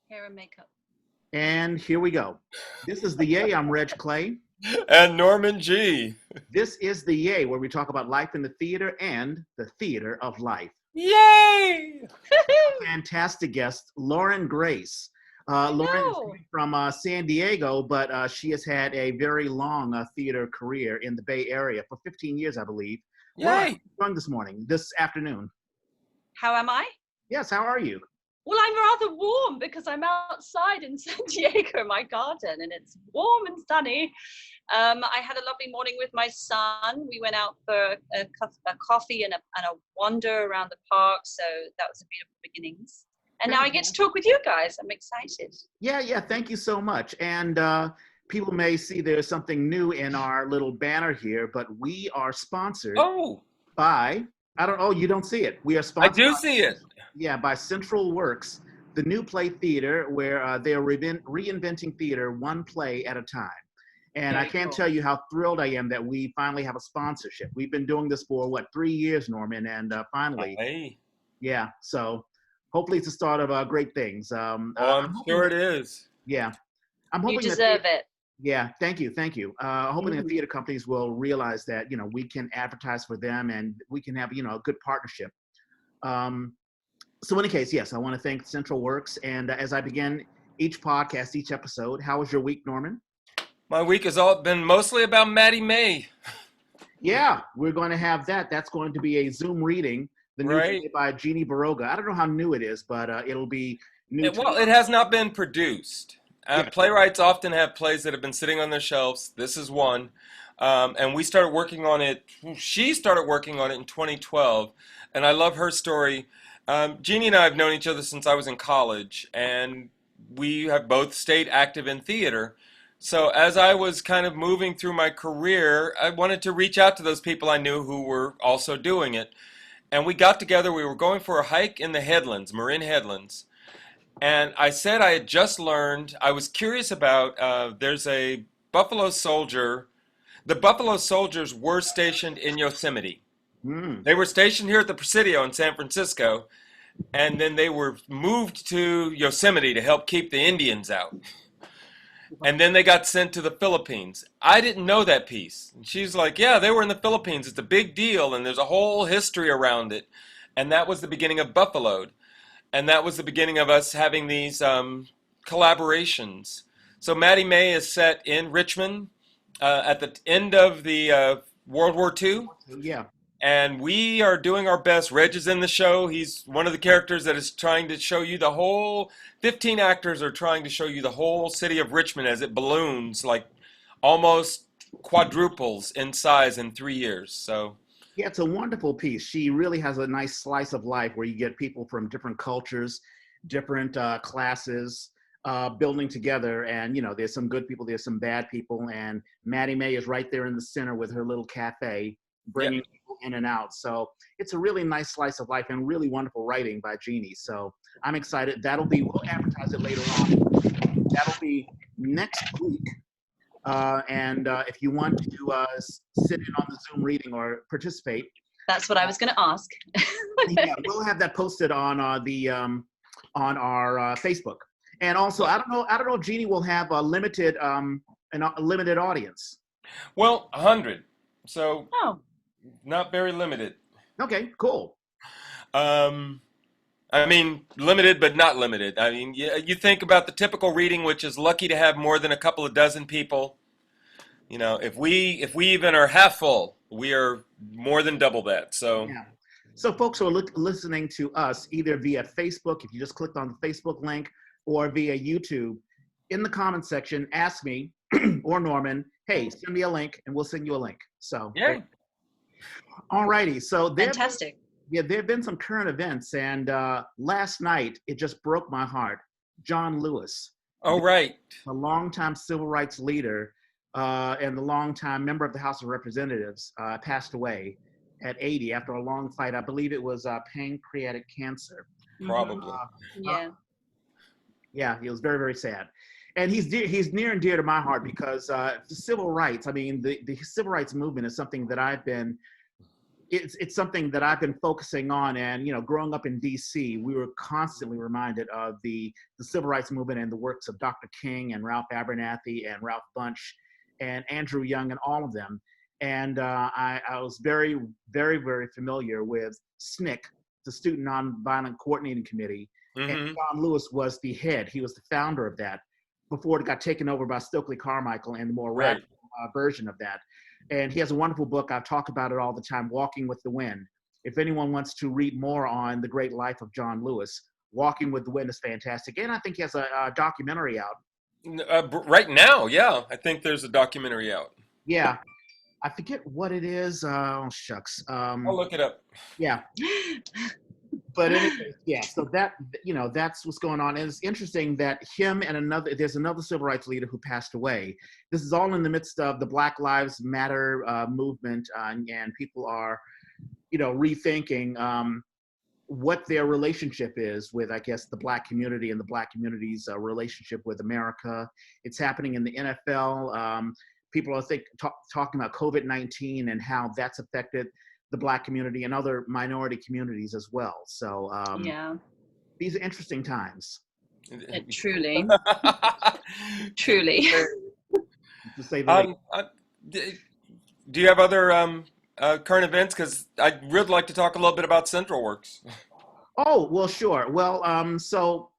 Hair and makeup. And here we go. This is the Yay. I'm Reg Clay. And Norman G. This is the Yay, where we talk about life in the theater and the theater of life. Yay! Fantastic guest, Lauren Grace. Lauren is coming from San Diego, but she has had a very long theater career in the Bay Area for 15 years, I believe. Yay! Lauren, how are you doing this afternoon? How am I? Yes, how are you? Well, I'm rather warm because I'm outside in San Diego in my garden and it's warm and sunny. I had a lovely morning with my son. We went out for a coffee and a wander around the park. So that was a beautiful beginnings. And now I get to talk with you guys. I'm excited. Yeah. Thank you so much. And people may see there's something new in our little banner here, but we are sponsored by, you don't see it. We are sponsored. I do see it. Yeah, by Central Works, the new play theater where they're reinventing theater one play at a time. And I can't tell you how thrilled I am that we finally have a sponsorship. We've been doing this for, 3 years, Norman? And finally, yeah, so hopefully it's the start of great things. I'm sure it is. Yeah. I'm hoping you deserve it. Yeah, thank you. Hoping that theater companies will realize that, we can advertise for them and we can have, a good partnership. So in any case, yes, I want to thank Central Works. And as I begin each podcast, each episode, how was your week, Norman? My week has all been mostly about Maddie May. Yeah, we're going to have that. That's going to be a Zoom reading, the new play by Jeannie Baroga. I don't know how new it is, but it'll be new. It has not been produced. Playwrights often have plays that have been sitting on their shelves. This is one. And we started working on it. She started working on it in 2012. And I love her story. Jeannie and I have known each other since I was in college. And we have both stayed active in theater. So as I was kind of moving through my career, I wanted to reach out to those people I knew who were also doing it. And we got together. We were going for a hike in the headlands, Marin Headlands. And I said I had just learned, I was curious about, there's a Buffalo Soldier. The Buffalo Soldiers were stationed in Yosemite. They were stationed here at the Presidio in San Francisco. And then they were moved to Yosemite to help keep the Indians out. And then they got sent to the Philippines. I didn't know that piece. And she's like, yeah, they were in the Philippines. It's a big deal. And there's a whole history around it. And that was the beginning of Buffaloed. And that was the beginning of us having these collaborations. So Maddie May is set in Richmond at the end of the World War II. Yeah. And we are doing our best. Reg is in the show. He's one of the characters that is trying to show you the whole, 15 actors are trying to show you the whole city of Richmond as it balloons, like almost quadruples in size in 3 years. So yeah, it's a wonderful piece. She really has a nice slice of life where you get people from different cultures, different classes, building together. And, there's some good people, there's some bad people. And Maddie May is right there in the center with her little cafe, bringing people in and out. So it's a really nice slice of life and really wonderful writing by Jeannie. So I'm excited. We'll advertise it later on. That'll be next week. And if you want to sit in on the Zoom reading or participate. That's what I was going to ask. Yeah, we'll have that posted on our Facebook. And also, I don't know if Jeannie will have a limited audience. Well, 100. So not very limited. Okay, cool. I mean, limited, but not limited. I mean, you think about the typical reading, which is lucky to have more than a couple of dozen people. If we even are half full, we are more than double that. So, yeah. So folks who are listening to us either via Facebook, if you just clicked on the Facebook link, or via YouTube, in the comment section, ask me or Norman, hey, send me a link, and we'll send you a link. So, yeah. All righty. So fantastic. There have been some current events, and last night it just broke my heart. John Lewis. Oh, right. A longtime civil rights leader and the longtime member of the House of Representatives passed away at 80 after a long fight. I believe it was pancreatic cancer. Probably. Yeah, it was very, very sad. And he's near and dear to my heart because civil rights, I mean, the civil rights movement is something that I've been it's something that I've been focusing on. And, you know, growing up in DC, we were constantly reminded of the civil rights movement and the works of Dr. King and Ralph Abernathy and Ralph Bunche and Andrew Young and all of them. And I was very, very, very familiar with SNCC, the Student Nonviolent Coordinating Committee. Mm-hmm. And John Lewis was the head. He was the founder of that before it got taken over by Stokely Carmichael and the more radical version of that. And he has a wonderful book. I talk about it all the time, Walking with the Wind. If anyone wants to read more on the great life of John Lewis, Walking with the Wind is fantastic. And I think he has a documentary out. Right now, yeah. I think there's a documentary out. Yeah. I forget what it is. Oh, shucks. I'll look it up. Yeah. But anyway, yeah, so that, you know, that's what's going on. And it's interesting that him and there's another civil rights leader who passed away. This is all in the midst of the Black Lives Matter movement, and people are, you know, rethinking what their relationship is with, I guess, the Black community and the Black community's relationship with America. It's happening in the NFL. People are talking about COVID-19 and how that's affected the Black community and other minority communities as well. So yeah, these are interesting times. Truly, truly. To say the least. Do you have other current events? Because I'd really like to talk a little bit about Central Works. Oh, well, sure. Well, so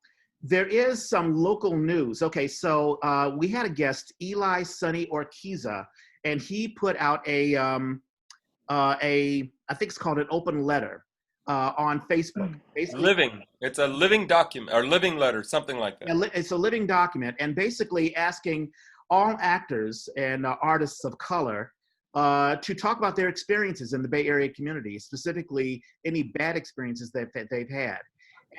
there is some local news. Okay, so we had a guest, Eli Sonny Orquiza, and he put out I think it's called an open letter on Facebook. Basically, It's a living document or living letter, something like that. It's a living document, and basically asking all actors and artists of color to talk about their experiences in the Bay Area community, specifically any bad experiences that they've had.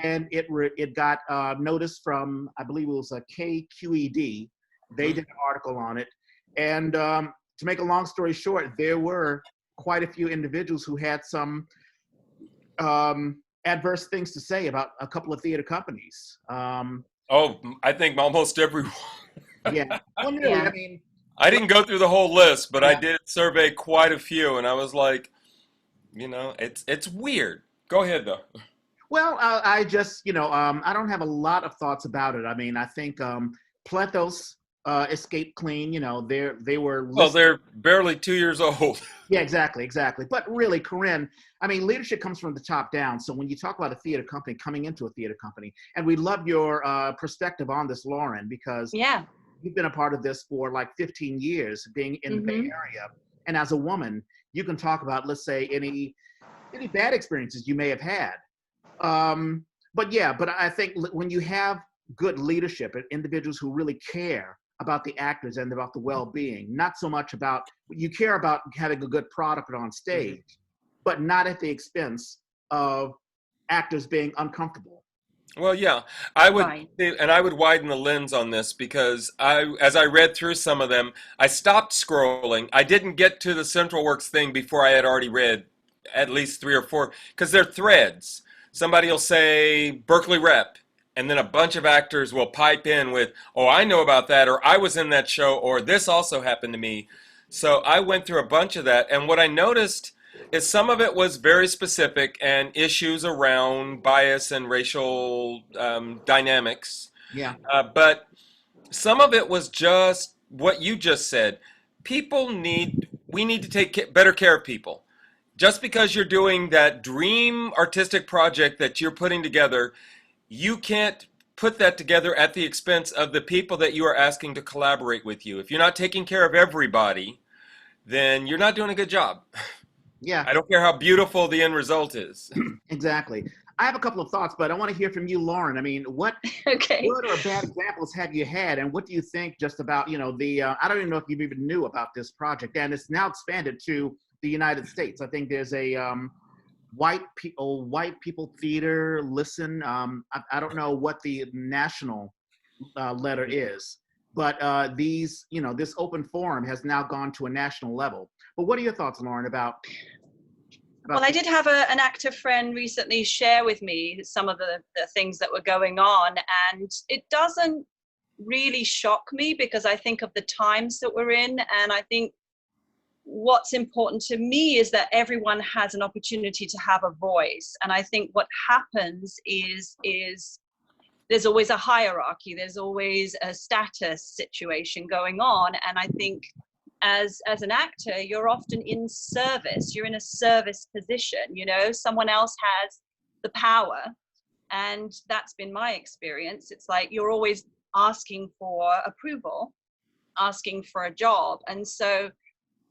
And it got notice from, I believe it was a KQED. They did an article on it. And to make a long story short, there were quite a few individuals who had some adverse things to say about a couple of theater companies. I think almost everyone. Yeah. Well, really, Yeah. I mean, I didn't go through the whole list, but I Yeah. did survey quite a few, and I was like, you know, it's weird. Go ahead, though. well, I just, you know, I don't have a lot of thoughts about it. I mean, I think Plethos escaped clean. You know, they were. Well, they're barely 2 years old. Yeah, exactly. But really, Corinne, I mean, leadership comes from the top down. So when you talk about a theater company coming into a theater company, and we love your perspective on this, Lauren, because Yeah. you've been a part of this for like 15 years, being in the Bay Area. And as a woman, you can talk about, let's say, any bad experiences you may have had. But I think when you have good leadership and individuals who really care about the actors and about the well-being, not so much about, you care about having a good product on stage, but not at the expense of actors being uncomfortable. Well, yeah, I would, Right. and I would widen the lens on this because as I read through some of them, I stopped scrolling. I didn't get to the Central Works thing before I had already read at least 3 or 4, because they're threads. Somebody will say Berkeley Rep, and then a bunch of actors will pipe in with, oh, I know about that, or I was in that show, or this also happened to me. So I went through a bunch of that, and what I noticed is some of it was very specific and issues around bias and racial dynamics. Yeah. But some of it was just what you just said. We need to take better care of people. Just because you're doing that dream artistic project that you're putting together, you can't put that together at the expense of the people that you are asking to collaborate with you. If you're not taking care of everybody, then you're not doing a good job. Yeah. I don't care how beautiful the end result is. Exactly. I have a couple of thoughts, but I want to hear from you, Lauren. I mean, what Okay. good or bad examples have you had, and what do you think just about, you know, the, I don't even know if you even knew about this project, and it's now expanded to the United States. I think there's a white people theater, listen, I don't know what the national letter is, but these, you know, this open forum has now gone to a national level. But what are your thoughts, Lauren, about Well, I did have an actor friend recently share with me some of the things that were going on, and it doesn't really shock me because I think of the times that we're in, and I think what's important to me is that everyone has an opportunity to have a voice. And I think what happens is there's always a hierarchy, there's always a status situation going on. And I think as an actor, you're often in service, you're in a service position, you know, someone else has the power. And that's been my experience. It's like you're always asking for approval, asking for a job. And so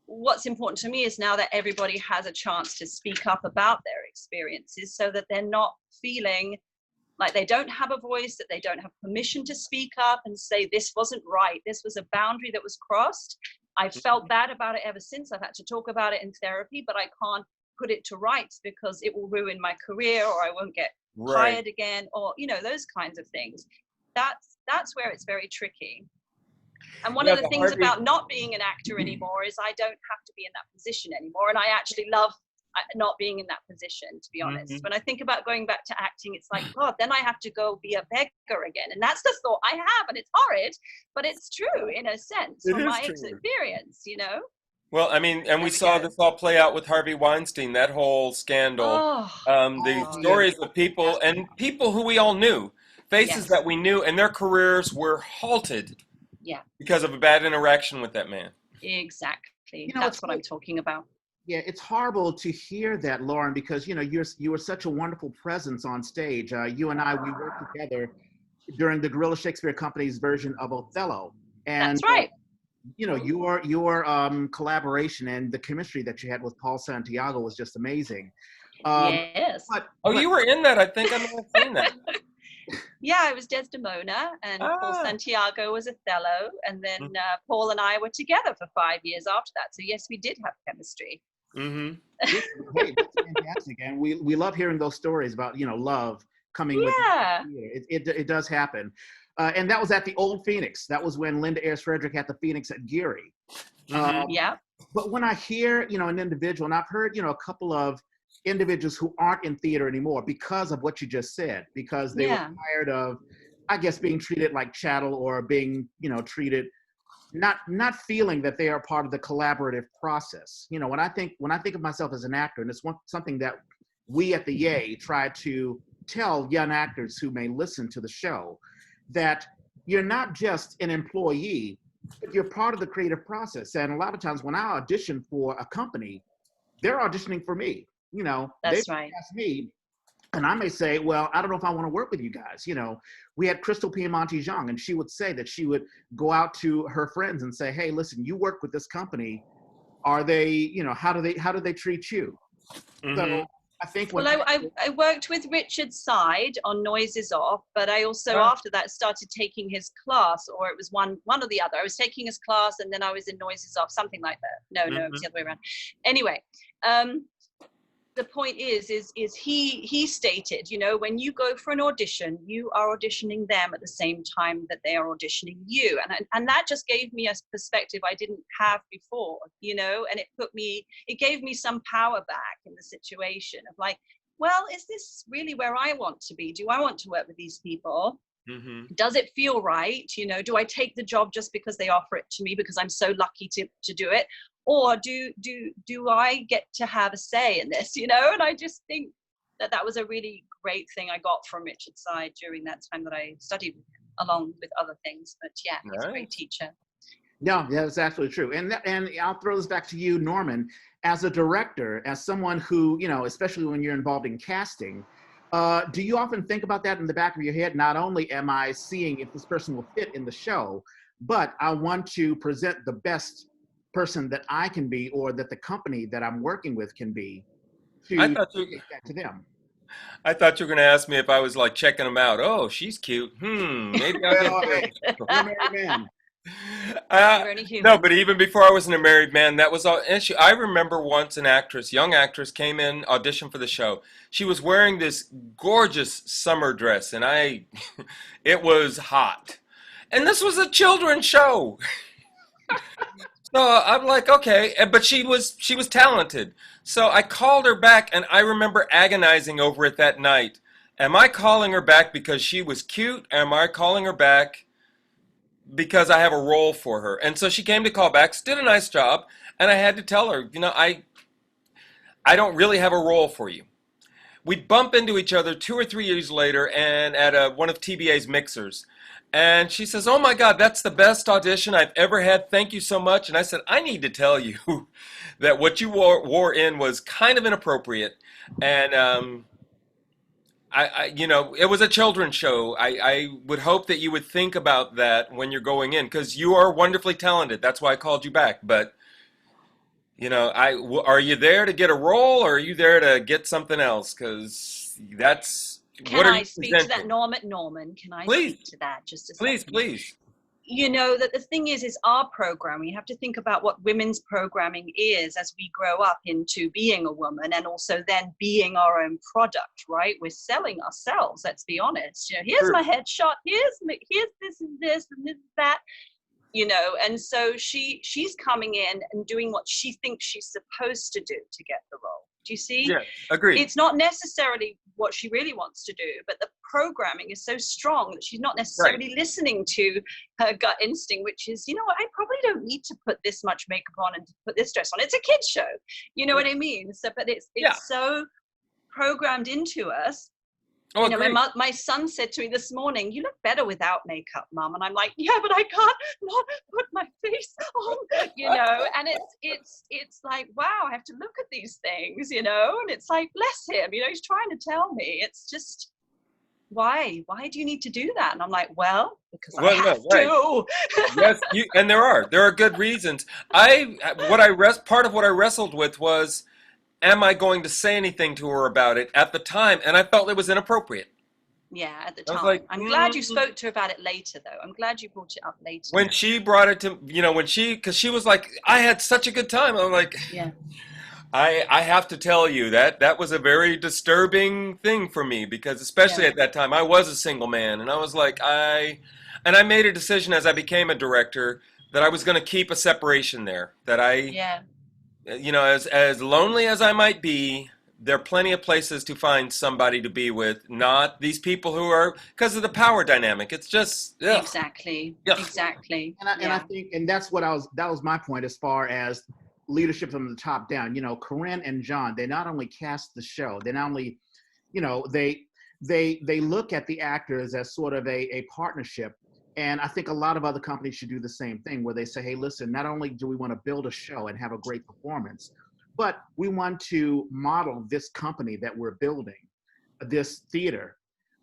what's important to me is now that everybody has a chance to speak up about their experiences, so that they're not feeling like they don't have a voice, that they don't have permission to speak up and say, this wasn't right, this was a boundary that was crossed. I've felt bad about it ever since. I've had to talk about it in therapy, but I can't put it to rights because it will ruin my career, or I won't get hired again, or, you know, those kinds of things. That's where it's very tricky. And one of the things about not being an actor anymore is I don't have to be in that position anymore. And I actually love not being in that position, to be honest. When I think about going back to acting, it's like, God, then I have to go be a beggar again. And that's the thought I have. And it's horrid, but it's true in a sense from my experience, you know? Well, I mean, and we saw this all play out with Harvey Weinstein, that whole scandal. The stories of people and people who we all knew, faces that we knew, and their careers were halted because of a bad interaction with that man. Exactly. You know, that's what I'm talking about. Yeah, it's horrible to hear that, Lauren, because, you know, you were such a wonderful presence on stage. You and I, we worked together during the Guerrilla Shakespeare Company's version of Othello. And, that's right. You know, your collaboration and the chemistry that you had with Paul Santiago was just amazing. Yes. But you were in that. I think I may have seen that. Yeah, I was Desdemona, and Paul Santiago was Othello, and then Paul and I were together for 5 years after that. So yes, we did have chemistry. Hey, that's fantastic, and we love hearing those stories about, you know, love coming with it does happen. And that was at the Old Phoenix. That was when Linda Ayers Frederick had the Phoenix at Geary. But when I hear, you know, an individual, and I've heard, you know, a couple of individuals who aren't in theater anymore because of what you just said, because they were tired of, I guess, being treated like chattel, or being, you know, treated, not feeling that they are part of the collaborative process. You know, when I think of myself as an actor, and it's something that we at the Yay try to tell young actors who may listen to the show, that you're not just an employee, but you're part of the creative process. And a lot of times when I audition for a company, they're auditioning for me. You know, that's they right. ask me, and I may say, well, I don't know if I want to work with you guys. You know, we had Crystal Piemonte-Jeong, and she would say that she would go out to her friends and say, hey, listen, you work with this company. Are they, you know, how do they treat you? So I think I worked with Richard Side on Noises Off, but I also after that started taking his class, or it was one or the other. I was taking his class and then I was in Noises Off, something like that. No, it was the other way around. Anyway, the point is he stated, you know, when you go for an audition, you are auditioning them at the same time that they are auditioning you, and that just gave me a perspective I didn't have before, you know, and it gave me some power back in the situation of like, well, is this really where I want to be? Do I want to work with these people? Does it feel right? You know, do I take the job just because they offer it to me because I'm so lucky to do it? Or do I get to have a say in this, you know? And I just think that was a really great thing I got from Richard Side during that time that I studied with him, along with other things. But yeah, he's a great teacher. No, that's absolutely true. And I'll throw this back to you, Norman, as a director, as someone who, you know, especially when you're involved in casting, do you often think about that in the back of your head? Not only am I seeing if this person will fit in the show, but I want to present the best person that I can be, or that the company that I'm working with can be, to take that to them. I thought you were going to ask me if I was like checking them out. Oh, she's cute. Maybe I'll get I'm a married man. No, but even before I wasn't a married man, that was an issue. I remember once an young actress came in, auditioned for the show. She was wearing this gorgeous summer dress, and it was hot. And this was a children's show. So I'm like, okay, but she was talented. So I called her back, and I remember agonizing over it that night. Am I calling her back because she was cute? Or am I calling her back because I have a role for her. And so she came to callbacks, did a nice job, and I had to tell her, I don't really have a role for you. We bump into each other 2 or 3 years later and at one of TBA's mixers. And she says, "Oh my God, that's the best audition I've ever had. Thank you so much." And I said, "I need to tell you that what you wore in was kind of inappropriate. And it was a children's show. I would hope that you would think about that when you're going in, because you are wonderfully talented. That's why I called you back. But are you there to get a role, or are you there to get something else? Because that's Can I speak to that, Norman? Norman, can I speak to that just a second? Please. That the thing is our programming. You have to think about what women's programming is as we grow up into being a woman, and also then being our own product, right? We're selling ourselves. Let's be honest. Here's my headshot. Here's this and this and this and that. And so she's coming in and doing what she thinks she's supposed to do to get the role. Do you see? Yeah, agreed. It's not necessarily what she really wants to do, but the programming is so strong that she's not necessarily listening to her gut instinct, which is, I probably don't need to put this much makeup on and to put this dress on. It's a kid's show. You know what I mean? So, but it's so programmed into us. Oh, my son said to me this morning, "You look better without makeup, Mum." And I'm like, "Yeah, but I can't not put my face on," and it's like, wow, I have to look at these things, and it's like, bless him, he's trying to tell me. It's just, why do you need to do that? And I'm like, well, because I have to. Yes, and there are good reasons. Part of what I wrestled with was, am I going to say anything to her about it at the time? And I felt it was inappropriate. Yeah, at the time. I'm glad you spoke to her about it later, though. I'm glad you brought it up later. When she brought it to, because she was like, "I had such a good time." I'm like, yeah. I have to tell you that was a very disturbing thing for me, because especially at that time, I was a single man. And I was like, I made a decision as I became a director that I was going to keep a separation there. As lonely as I might be, there are plenty of places to find somebody to be with, not these people who are, because of the power dynamic. It's just, Exactly. And I think, and that was my point as far as leadership from the top down. Corinne and John, they not only cast the show, they not only, they look at the actors as sort of a partnership. And I think a lot of other companies should do the same thing, where they say, "Hey, listen, not only do we want to build a show and have a great performance, but we want to model this company that we're building, this theater,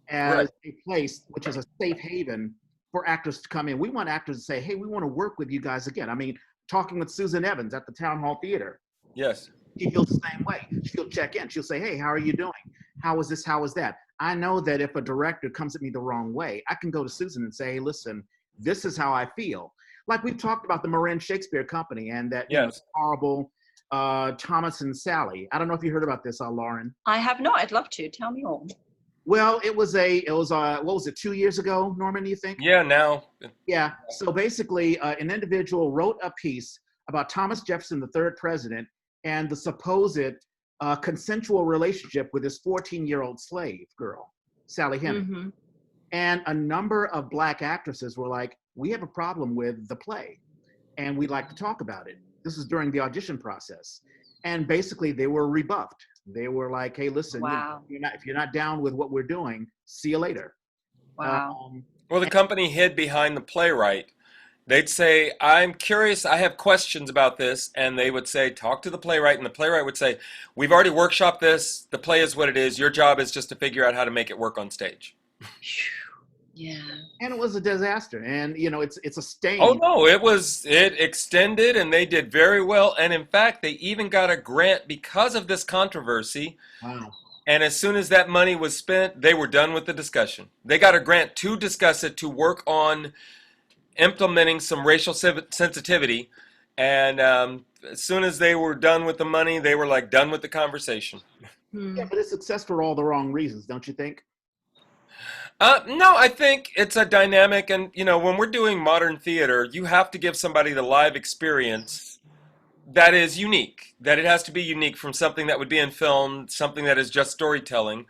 as a place which is a safe haven for actors to come in. We want actors to say, hey, we want to work with you guys again." I mean, talking with Susan Evans at the Town Hall Theater. Yes. She feels the same way. She'll check in. She'll say, "Hey, how are you doing? How is this? How is that?" I know that if a director comes at me the wrong way, I can go to Susan and say, "Hey, listen, this is how I feel." Like we've talked about the Marin Shakespeare Company and that horrible Thomas and Sally. I don't know if you heard about this, Lauren. I have not. I'd love to. Tell me all. Well, it was what was it, 2 years ago, Norman, do you think? Yeah, now. Yeah. So basically, an individual wrote a piece about Thomas Jefferson, the third president, and the supposed consensual relationship with his 14-year-old slave girl, Sally Hemings. Mm-hmm. And a number of Black actresses were like, "We have a problem with the play, and we'd like to talk about it." This is during the audition process. And basically, they were rebuffed. They were like, "Hey, listen, wow. if you're not down with what we're doing, see you later." Wow. Well, the company hid behind the playwright. They'd say, "I'm curious, I have questions about this." And they would say, "Talk to the playwright." And the playwright would say, "We've already workshopped this. The play is what it is. Your job is just to figure out how to make it work on stage." Yeah. And it was a disaster. And, it's a stain. Oh, no, it extended, and they did very well. And in fact, they even got a grant because of this controversy. Wow. And as soon as that money was spent, they were done with the discussion. They got a grant to discuss it, to work on implementing some racial sensitivity. And as soon as they were done with the money, they were like done with the conversation. Yeah, but it's success for all the wrong reasons, don't you think? No, I think it's a dynamic, and when we're doing modern theater, you have to give somebody the live experience that is unique, that it has to be unique from something that would be in film, something that is just storytelling.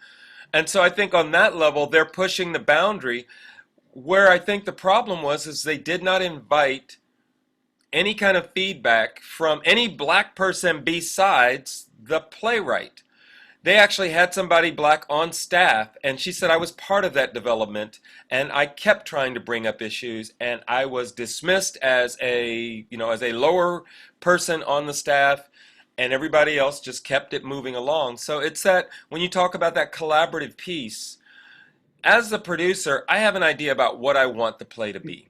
And so I think on that level, they're pushing the boundary. where I think the problem was is they did not invite any kind of feedback from any black person besides the playwright. They actually had somebody black on staff, and she said I was part of that development, and I kept trying to bring up issues, and I was dismissed as as a lower person on the staff, and everybody else just kept it moving along. So it's that when you talk about that collaborative piece, as the producer, I have an idea about what I want the play to be.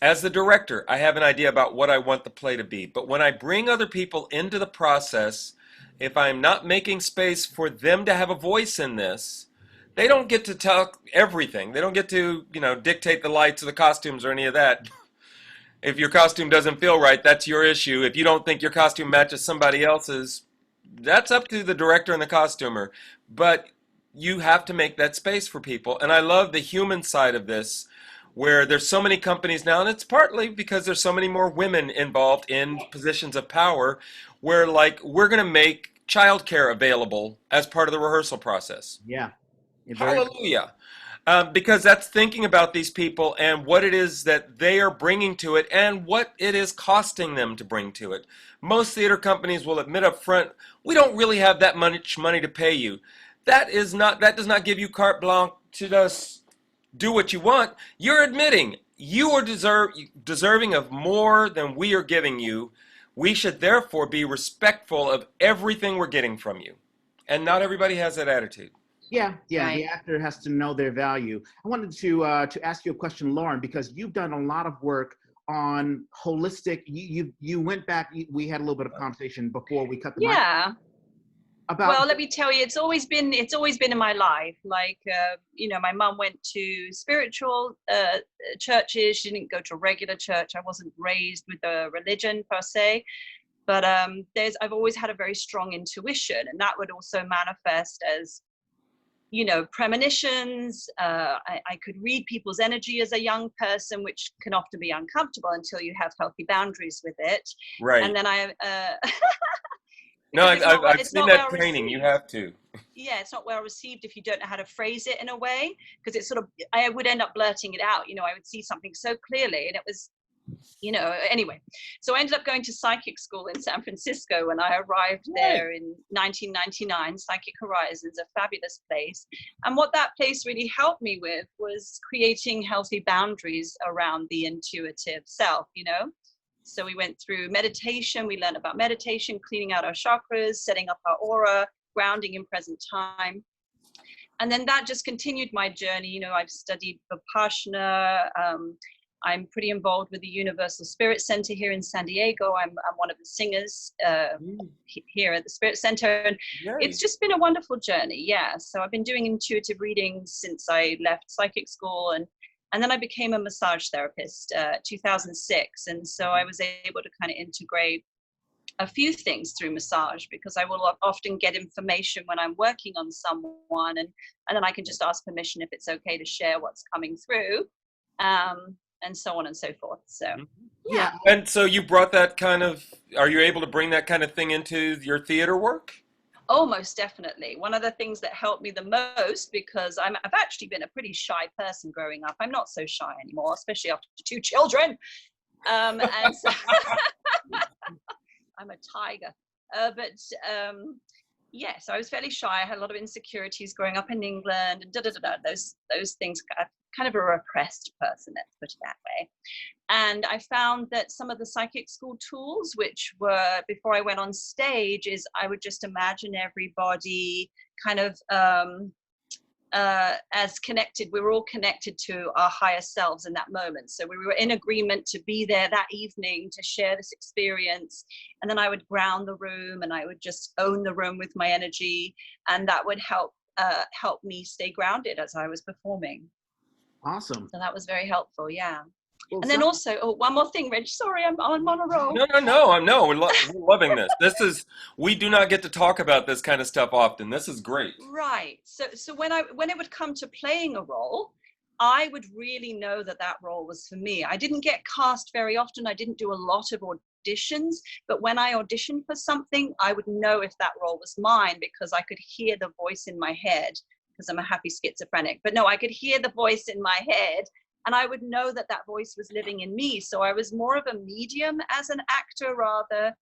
As the director, I have an idea about what I want the play to be. But when I bring other people into the process, if I'm not making space for them to have a voice in this, they don't get to tell everything. They don't get to, dictate the lights or the costumes or any of that. If your costume doesn't feel right, that's your issue. If you don't think your costume matches somebody else's, that's up to the director and the costumer. But you have to make that space for people. And I love the human side of this, where there's so many companies now, and it's partly because there's so many more women involved in positions of power, where we're going to make childcare available as part of the rehearsal process. Yeah. Hallelujah. Because that's thinking about these people and what it is that they are bringing to it and what it is costing them to bring to it. Most theater companies will admit up front, we don't really have that much money to pay you. That does not give you carte blanche to just do what you want. You're admitting you are deserving of more than we are giving you. We should therefore be respectful of everything we're getting from you. And not everybody has that attitude. Yeah. Right. The actor has to know their value. I wanted to ask you a question, Lauren, because you've done a lot of work on holistic. You went back. We had a little bit of conversation before we cut the mic. Yeah. Well, let me tell you, it's always been in my life. My mom went to spiritual churches. She didn't go to regular church. I wasn't raised with a religion per se, but I've always had a very strong intuition, and that would also manifest as, premonitions. I could read people's energy as a young person, which can often be uncomfortable until you have healthy boundaries with it. Right. And then No, I've seen that well training. received. You have to. Yeah, it's not well received if you don't know how to phrase it in a way, because it's I would end up blurting it out. I would see something so clearly, and it was, anyway. So I ended up going to psychic school in San Francisco when I arrived there in 1999. Psychic Horizons, a fabulous place. And what that place really helped me with was creating healthy boundaries around the intuitive self, So we went through meditation. We learned about meditation, cleaning out our chakras, setting up our aura, grounding in present time. And then that just continued my journey. I've studied Vipassana. I'm pretty involved with the Universal Spirit Center here in San Diego. I'm one of the singers here at the Spirit Center. And it's just been a wonderful journey. Yeah. So I've been doing intuitive readings since I left psychic school. And then I became a massage therapist, 2006. And so I was able to kind of integrate a few things through massage, because I will often get information when I'm working on someone, and then I can just ask permission if it's okay to share what's coming through, and so on and so forth. So, yeah. And so you brought that are you able to bring that kind of thing into your theater work? Oh, most definitely. One of the things that helped me the most, because I've actually been a pretty shy person growing up. I'm not so shy anymore, especially after 2 children. And so I'm a tiger. Yes, I was fairly shy. I had a lot of insecurities growing up in England, and those things. I'm kind of a repressed person, let's put it that way. And I found that some of the psychic school tools, which were before I went on stage, is I would just imagine everybody kind of as connected. We were all connected to our higher selves in that moment. So we were in agreement to be there that evening to share this experience. And then I would ground the room, and I would just own the room with my energy. And that would help me stay grounded as I was performing. Awesome. So that was very helpful. Yeah. Well, And then also, one more thing, Reg. Sorry, I'm on a roll. No. We're loving this. We do not get to talk about this kind of stuff often. This is great. Right. So when it would come to playing a role, I would really know that role was for me. I didn't get cast very often. I didn't do a lot of auditions, but when I auditioned for something, I would know if that role was mine, because I could hear the voice in my head, because I'm a happy schizophrenic. But no, I could hear the voice in my head and I would know that that voice was living in me. So I was more of a medium as an actor rather.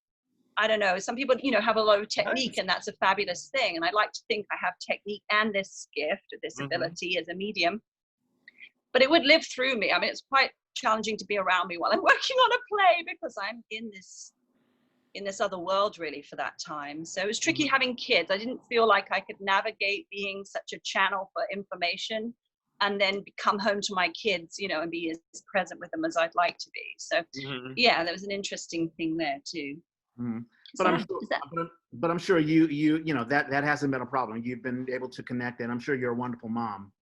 I don't know. Some people, have a lot of technique, and that's a fabulous thing. And I like to think I have technique and this gift, or this ability as a medium. But it would live through me. I mean, it's quite challenging to be around me while I'm working on a play because I'm in this other world really for that time. So it was tricky having kids. I didn't feel like I could navigate being such a channel for information and then come home to my kids, and be as present with them as I'd like to be. So yeah, there was an interesting thing there too. But I'm sure you that hasn't been a problem. You've been able to connect, and I'm sure you're a wonderful mom.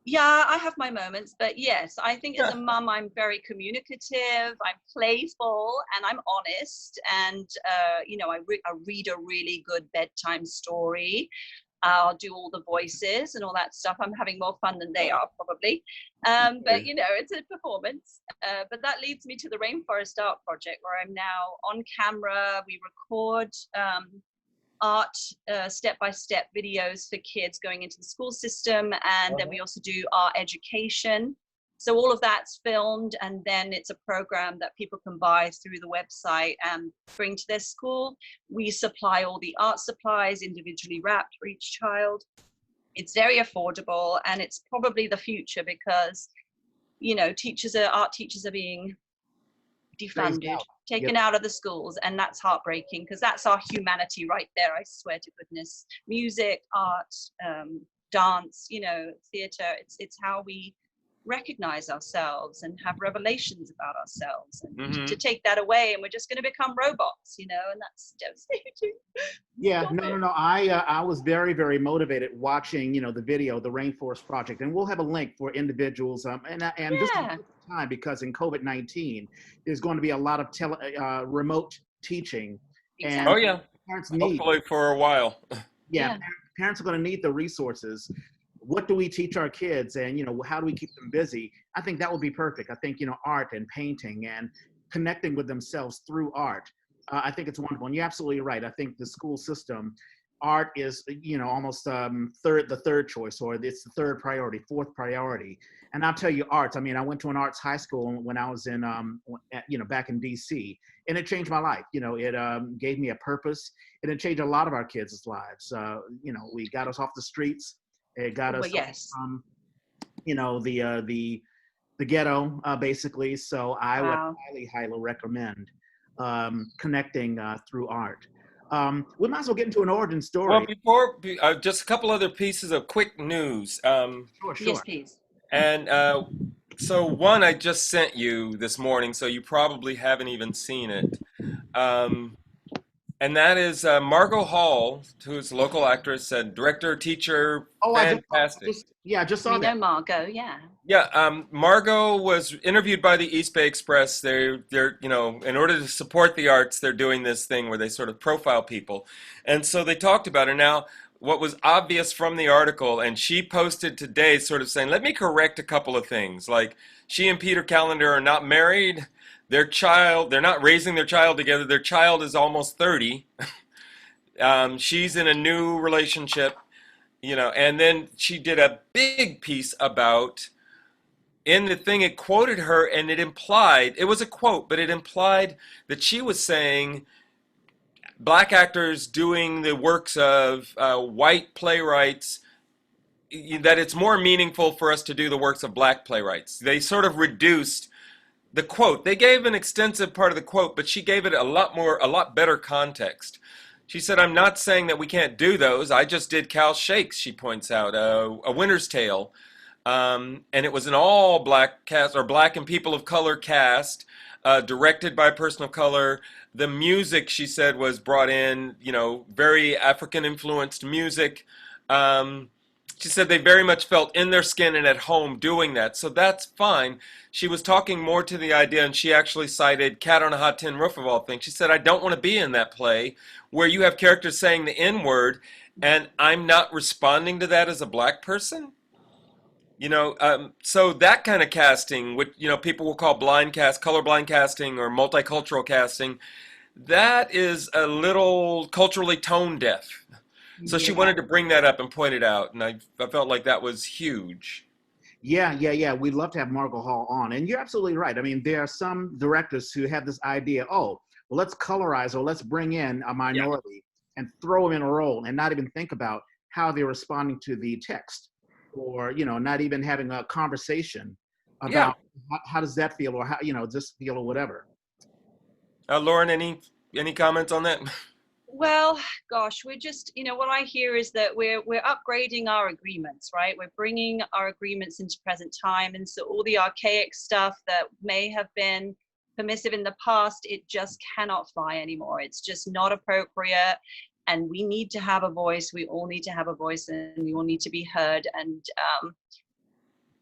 Yeah, I have my moments, but yes, I think as a mom, I'm very communicative, I'm playful, and I'm honest. And, I read a really good bedtime story. I'll do all the voices and all that stuff. I'm having more fun than they are probably. But, it's a performance. But that leads me to the Rainforest Art Project, where I'm now on camera. We record art step-by-step videos for kids going into the school system, and then we also do art education. So all of that's filmed, and then it's a program that people can buy through the website and bring to their school. We supply all the art supplies individually wrapped for each child. It's very affordable, and it's probably the future because art teachers are being defunded, taken out of the schools, and that's heartbreaking because that's our humanity right there. I swear to goodness. Music, art, dance, theater, it's how we recognize ourselves and have revelations about ourselves, and to take that away and we're just going to become robots, and that's devastating. Yeah, no. I was very, very motivated watching, the video, the Rainforest Project, and we'll have a link for individuals. And this is a good time because in COVID-19, there's going to be a lot of remote teaching. Exactly. And parents need, hopefully for a while. Parents are going to need the resources. What do we teach our kids, and how do we keep them busy? I think that would be perfect. I think art and painting and connecting with themselves through art. I think it's wonderful, and you're absolutely right. I think the school system, art is almost the third choice, or it's the third priority, fourth priority. And I'll tell you, arts. I mean, I went to an arts high school when I was in back in DC, and it changed my life. It gave me a purpose, and it changed a lot of our kids' lives. We got us off the streets. It got us from, the ghetto, basically. So I would highly, highly recommend connecting through art. We might as well get into an origin story. Well, before just a couple other pieces of quick news. Sure. Yes, please. And so one I just sent you this morning, so you probably haven't even seen it. And that is Margot Hall, who's a local actress and director, teacher, fantastic. I just saw that. We know Margot, yeah. Yeah, Margot was interviewed by the East Bay Express. They're in order to support the arts, they're doing this thing where they sort of profile people. And so they talked about her. Now, what was obvious from the article, and she posted today sort of saying, let me correct a couple of things. Like, she and Peter Callender are not married. They're not raising their child together. Their child is almost 30. She's in a new relationship, and then she did a big piece about, in the thing, it quoted her, and it was a quote, but it implied that she was saying black actors doing the works of white playwrights, that it's more meaningful for us to do the works of black playwrights. They sort of reduced the quote. They gave an extensive part of the quote, but she gave it a lot better context. She said, I'm not saying that we can't do those. I just did Cal Shakes, she points out, A Winter's Tale. And it was an all black cast, or black and people of color cast, directed by a person of color. The music, she said, was brought in, very African influenced music. She said they very much felt in their skin and at home doing that. So that's fine. She was talking more to the idea, and she actually cited Cat on a Hot Tin Roof of all things. She said, I don't want to be in that play where you have characters saying the N-word, and I'm not responding to that as a black person. So that kind of casting, which, people will call colorblind casting or multicultural casting, that is a little culturally tone deaf. So she wanted to bring that up and point it out, and I felt like that was huge. Yeah. We'd love to have Margot Hall on. And you're absolutely right. I mean, there are some directors who have this idea, oh, well, let's colorize or let's bring in a minority and throw them in a role and not even think about how they're responding to the text, or, not even having a conversation Yeah. about how does that feel, or how, just feel, or whatever. Lauren, any comments on that? Well, gosh, we're just, what I hear is that we're upgrading our agreements, right? We're bringing our agreements into present time. And so all the archaic stuff that may have been permissive in the past, it just cannot fly anymore. It's just not appropriate. And we need to have a voice. We all need to have a voice, and we all need to be heard. And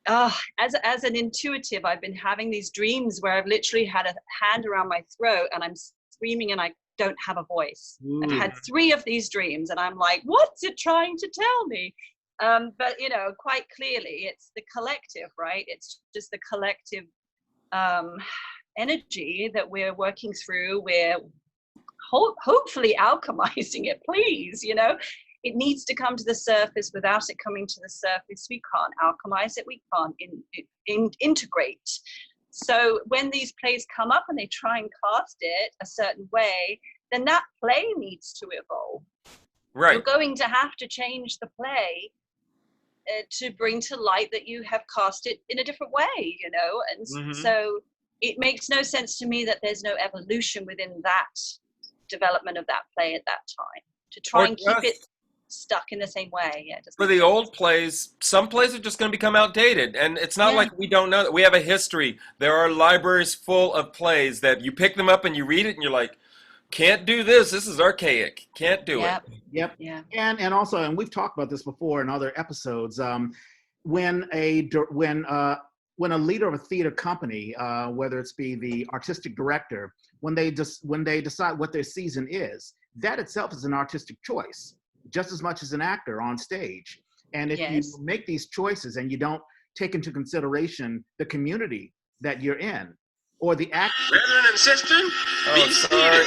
as an intuitive, I've been having these dreams where I've literally had a hand around my throat and I'm screaming and I don't have a voice. Ooh. I've had 3 of these dreams and I'm like, what's it trying to tell me? But quite clearly it's the collective, right? It's just the collective energy that we're working through. We're hopefully alchemizing it, please. It needs to come to the surface. Without it coming to the surface, we can't alchemize it. We can't integrate. So when these plays come up and they try and cast it a certain way, then that play needs to evolve. Right. You're going to have to change the play to bring to light that you have cast it in a different way, And so it makes no sense to me that there's no evolution within that development of that play at that time, to try and keep it stuck in the same way. For the old plays, some plays are just going to become outdated, and it's not like we don't know that. We have a history. There are libraries full of plays that you pick them up and you read it and you're like, can't do this. This is archaic. Can't do it. Yep. Yeah. And also, and we've talked about this before in other episodes. When a leader of a theater company, whether it's be the artistic director, when they decide what their season is, that itself is an artistic choice, just as much as an actor on stage. And if you make these choices and you don't take into consideration the community that you're in, or the actor. Brethren and sisters, be sorry.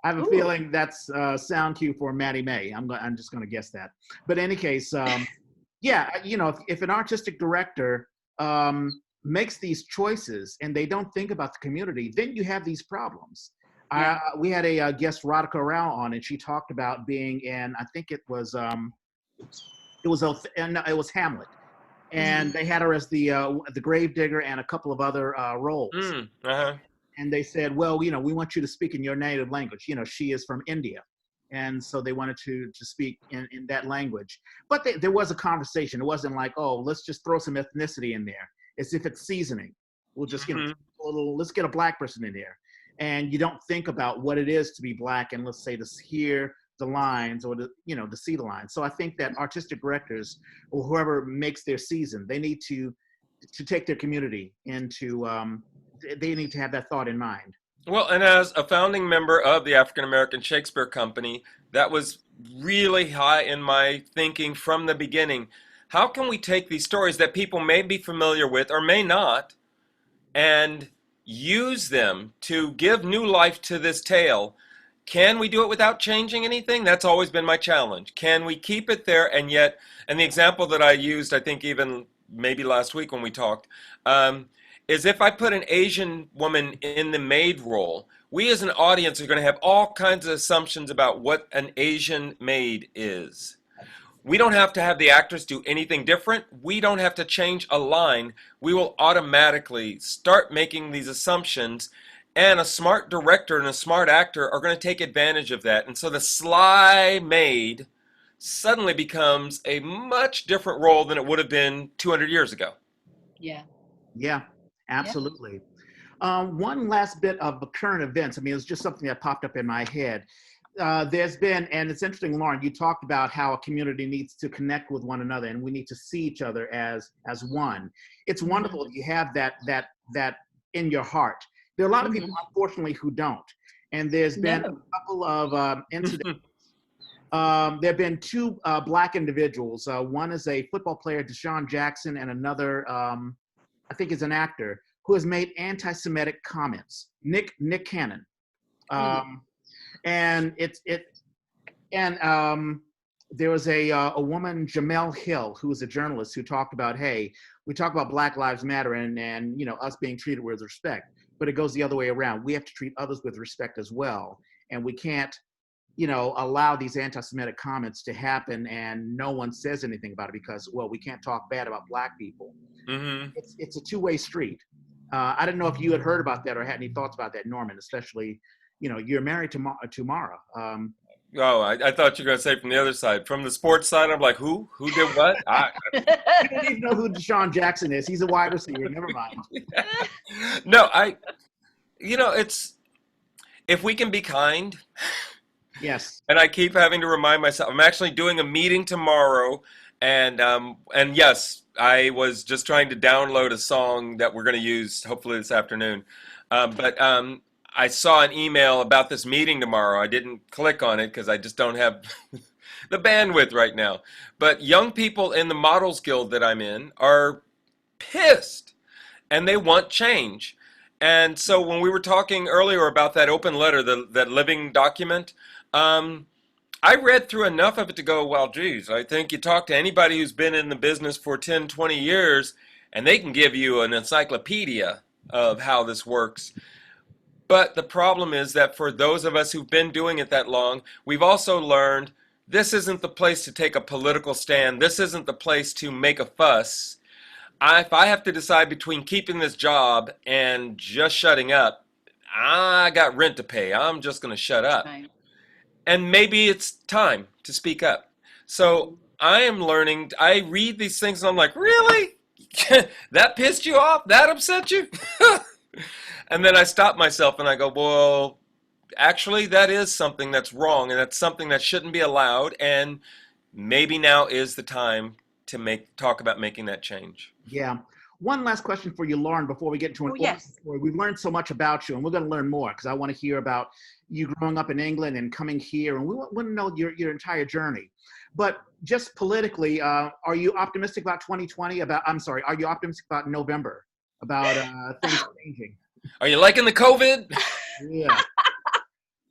I have a feeling that's a sound cue for Maddie May. I'm just going to guess that. But in any case, if an artistic director makes these choices and they don't think about the community, then you have these problems. We had a guest, Radhika Rao, on, and she talked about being in, I think it was Hamlet, and they had her as the gravedigger and a couple of other roles. And they said, well, we want you to speak in your native language. She is from India, and so they wanted to speak in that language. But there was a conversation. It wasn't like, oh, let's just throw some ethnicity in there. As if it's seasoning. We'll just let's get a black person in there. And you don't think about what it is to be black, and let's say to hear the lines or to see the lines. So I think that artistic directors or whoever makes their season, they need to take their community into, they need to have that thought in mind. Well, and as a founding member of the African American Shakespeare Company, that was really high in my thinking from the beginning. How can we take these stories that people may be familiar with or may not and use them to give new life to this tale? Can we do it without changing anything? That's always been my challenge. Can we keep it there and the example that I used, I think even maybe last week when we talked, is if I put an Asian woman in the maid role, we as an audience are going to have all kinds of assumptions about what an Asian maid is. We don't have to have the actors do anything different. We don't have to change a line. We will automatically start making these assumptions, and a smart director and a smart actor are going to take advantage of that. And so the sly maid suddenly becomes a much different role than it would have been 200 years ago. Yeah, absolutely. One last bit of current events. I mean, it was just something that popped up in my head. There's been, and it's interesting, Lauren, you talked about how a community needs to connect with one another, and we need to see each other as one. It's wonderful that you have that in your heart. There are a lot of people, unfortunately, who don't. And there's been a couple of incidents. There have been 2 black individuals. One is a football player, Deshaun Jackson, and another, I think, is an actor who has made anti-Semitic comments. Nick Cannon. And there was a woman, Jamel Hill, who was a journalist, who talked about, hey, we talk about Black Lives Matter and you know, us being treated with respect, but it goes the other way around. We have to treat others with respect as well, and we can't, you know, allow these anti-Semitic comments to happen and no one says anything about it because, well, we can't talk bad about Black people. Mm-hmm. It's a two-way street. I didn't know if you had heard about that or had any thoughts about that, Norman, especially, you know, you're married to Mara. Oh, I thought you were going to say from the other side. From the sports side, I'm like, who? Who did what? You don't even know who Deshaun Jackson is. He's a wide receiver. Never mind. No, you know, it's, if we can be kind. Yes. And I keep having to remind myself, I'm actually doing a meeting tomorrow. And yes, I was just trying to download a song that we're going to use hopefully this afternoon. But I saw an email about this meeting tomorrow. I didn't click on it because I just don't have the bandwidth right now. But young people in the Models Guild that I'm in are pissed and they want change. And so when we were talking earlier about that open letter, that living document, I read through enough of it to go, well, geez, I think you talk to anybody who's been in the business for 10, 20 years, and they can give you an encyclopedia of how this works. But the problem is that for those of us who've been doing it that long, we've also learned this isn't the place to take a political stand. This isn't the place to make a fuss. If I have to decide between keeping this job and just shutting up, I got rent to pay. I'm just going to shut up. Right. And maybe it's time to speak up. So I am learning. I read these things and I'm like, really? That pissed you off? That upset you? And then I stop myself and I go, well, actually, that is something that's wrong and that's something that shouldn't be allowed. And maybe now is the time to talk about making that change. Yeah. One last question for you, Lauren, before we get into an yes. story. We've learned so much about you, and we're going to learn more because I want to hear about you growing up in England and coming here, and we want to know your entire journey. But just politically, are you optimistic about 2020? Are you optimistic about November? About things changing? Are you liking the COVID? Yeah.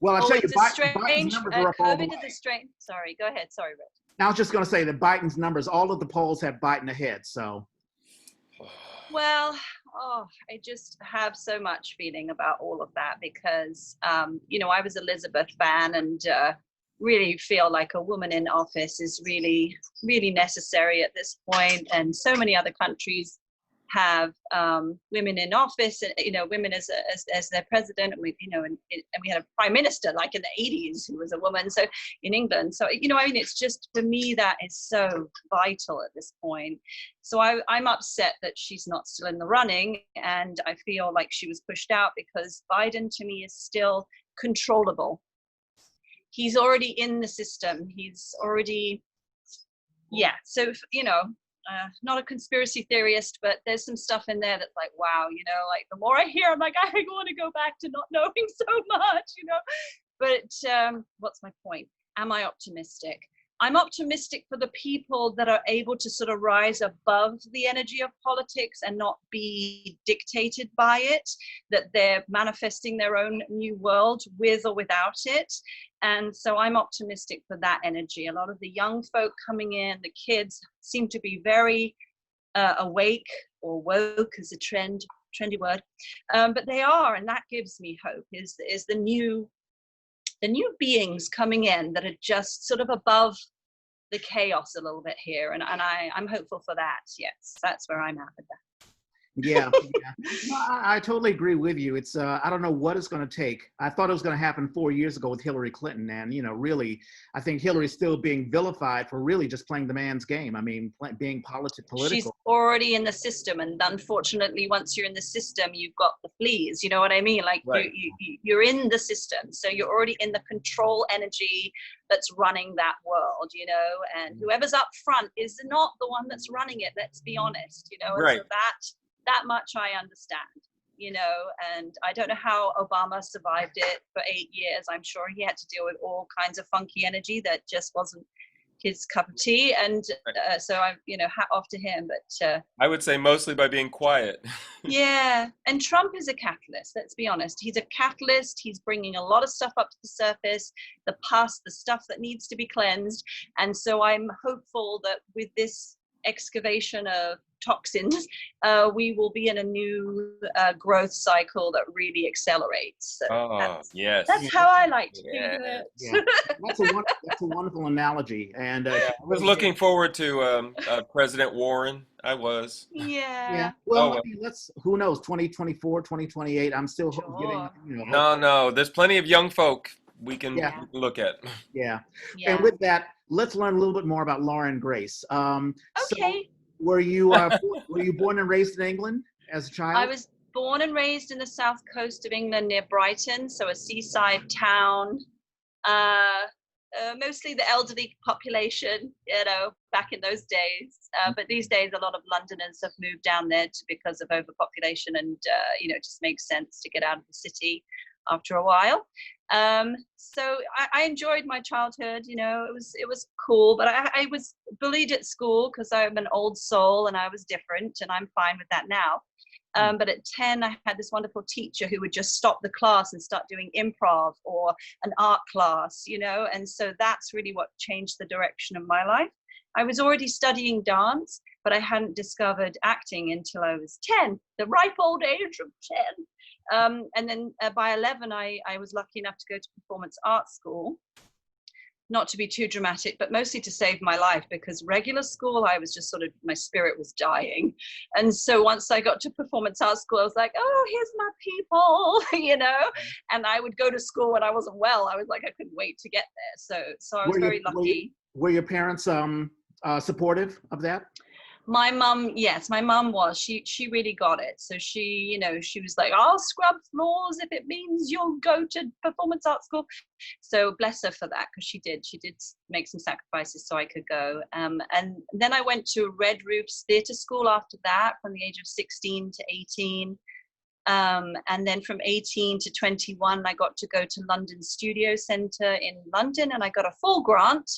Well, I'll tell you, Biden's numbers are up all the way. COVID is a strange. Sorry, go ahead. Sorry, Rich. I was just going to say that Biden's numbers, all of the polls have Biden ahead. So. Well, I just have so much feeling about all of that because, you know, I was Elizabeth fan and really feel like a woman in office is really, really necessary at this point. And so many other countries have women in office, and you know, women as their president. And we, you know, and we had a prime minister like in the 80s who was a woman. So in England, so you know, I mean, it's just for me that is so vital at this point. So I'm upset that she's not still in the running, and I feel like she was pushed out because Biden to me is still controllable. He's already in the system. He's already, yeah. So you know. Not a conspiracy theorist, but there's some stuff in there that's like, wow, you know, like the more I hear, I'm like, I want to go back to not knowing so much, you know. But what's my point? Am I optimistic? I'm optimistic for the people that are able to sort of rise above the energy of politics and not be dictated by it, that they're manifesting their own new world with or without it. And so I'm optimistic for that energy. A lot of the young folk coming in, the kids seem to be very awake, or woke is a trendy word, but they are, and that gives me hope, is the new beings coming in that are just sort of above the chaos a little bit here. And I'm hopeful for that. Yes, that's where I'm at with that. Yeah. No, I totally agree with you. It's I don't know what it's going to take. I thought it was going to happen 4 years ago with Hillary Clinton, and you know, really, I think Hillary's still being vilified for really just playing the man's game. I mean, being political. She's already in the system, and unfortunately, once you're in the system, you've got the fleas. You know what I mean? Like right. you're in the system, so you're already in the control energy that's running that world. You know, and whoever's up front is not the one that's running it. Let's be honest. You know, and right. So that much I understand, you know, and I don't know how Obama survived it for 8 years. I'm sure he had to deal with all kinds of funky energy that just wasn't his cup of tea. And so I'm, hat off to him. But I would say mostly by being quiet. yeah, and Trump is a catalyst. Let's be honest. He's a catalyst. He's bringing a lot of stuff up to the surface, the past, the stuff that needs to be cleansed. And so I'm hopeful that with this excavation of toxins, we will be in a new growth cycle that really accelerates. So yes. That's how I like to think of it. Yeah. That's a wonderful analogy. And I was looking forward to President Warren. I was. Yeah. Well, I mean, who knows, 2024, 2028, I'm still getting, No, there's plenty of young folk we can look at. Yeah. And with that, let's learn a little bit more about Lauren Grace. Okay. So were you born and raised in England as a child? I was born and raised in the south coast of England near Brighton, so a seaside town. Mostly the elderly population, back in those days. But these days, a lot of Londoners have moved down there because of overpopulation, and it just makes sense to get out of the city after a while. So I enjoyed my childhood. It was cool, but I was bullied at school because I'm an old soul and I was different, and I'm fine with that now. But at 10, I had this wonderful teacher who would just stop the class and start doing improv or an art class, and so that's really what changed the direction of my life. I was already studying dance, but I hadn't discovered acting until I was 10, the ripe old age of 10. And then by 11, I was lucky enough to go to performance art school. Not to be too dramatic, but mostly to save my life, because regular school, I was just my spirit was dying. And so once I got to performance art school, I was like, oh, here's my people, and I would go to school when I wasn't well. I was like, I couldn't wait to get there. So I was very lucky. Were your parents supportive of that? My mum, yes, my mum was. She really got it. So she was like, I'll scrub floors if it means you'll go to performance art school. So bless her for that, because she did make some sacrifices so I could go. And then I went to Red Roofs Theatre School after that, from the age of 16 to 18. And then from 18 to 21, I got to go to London Studio Centre in London, and I got a full grant.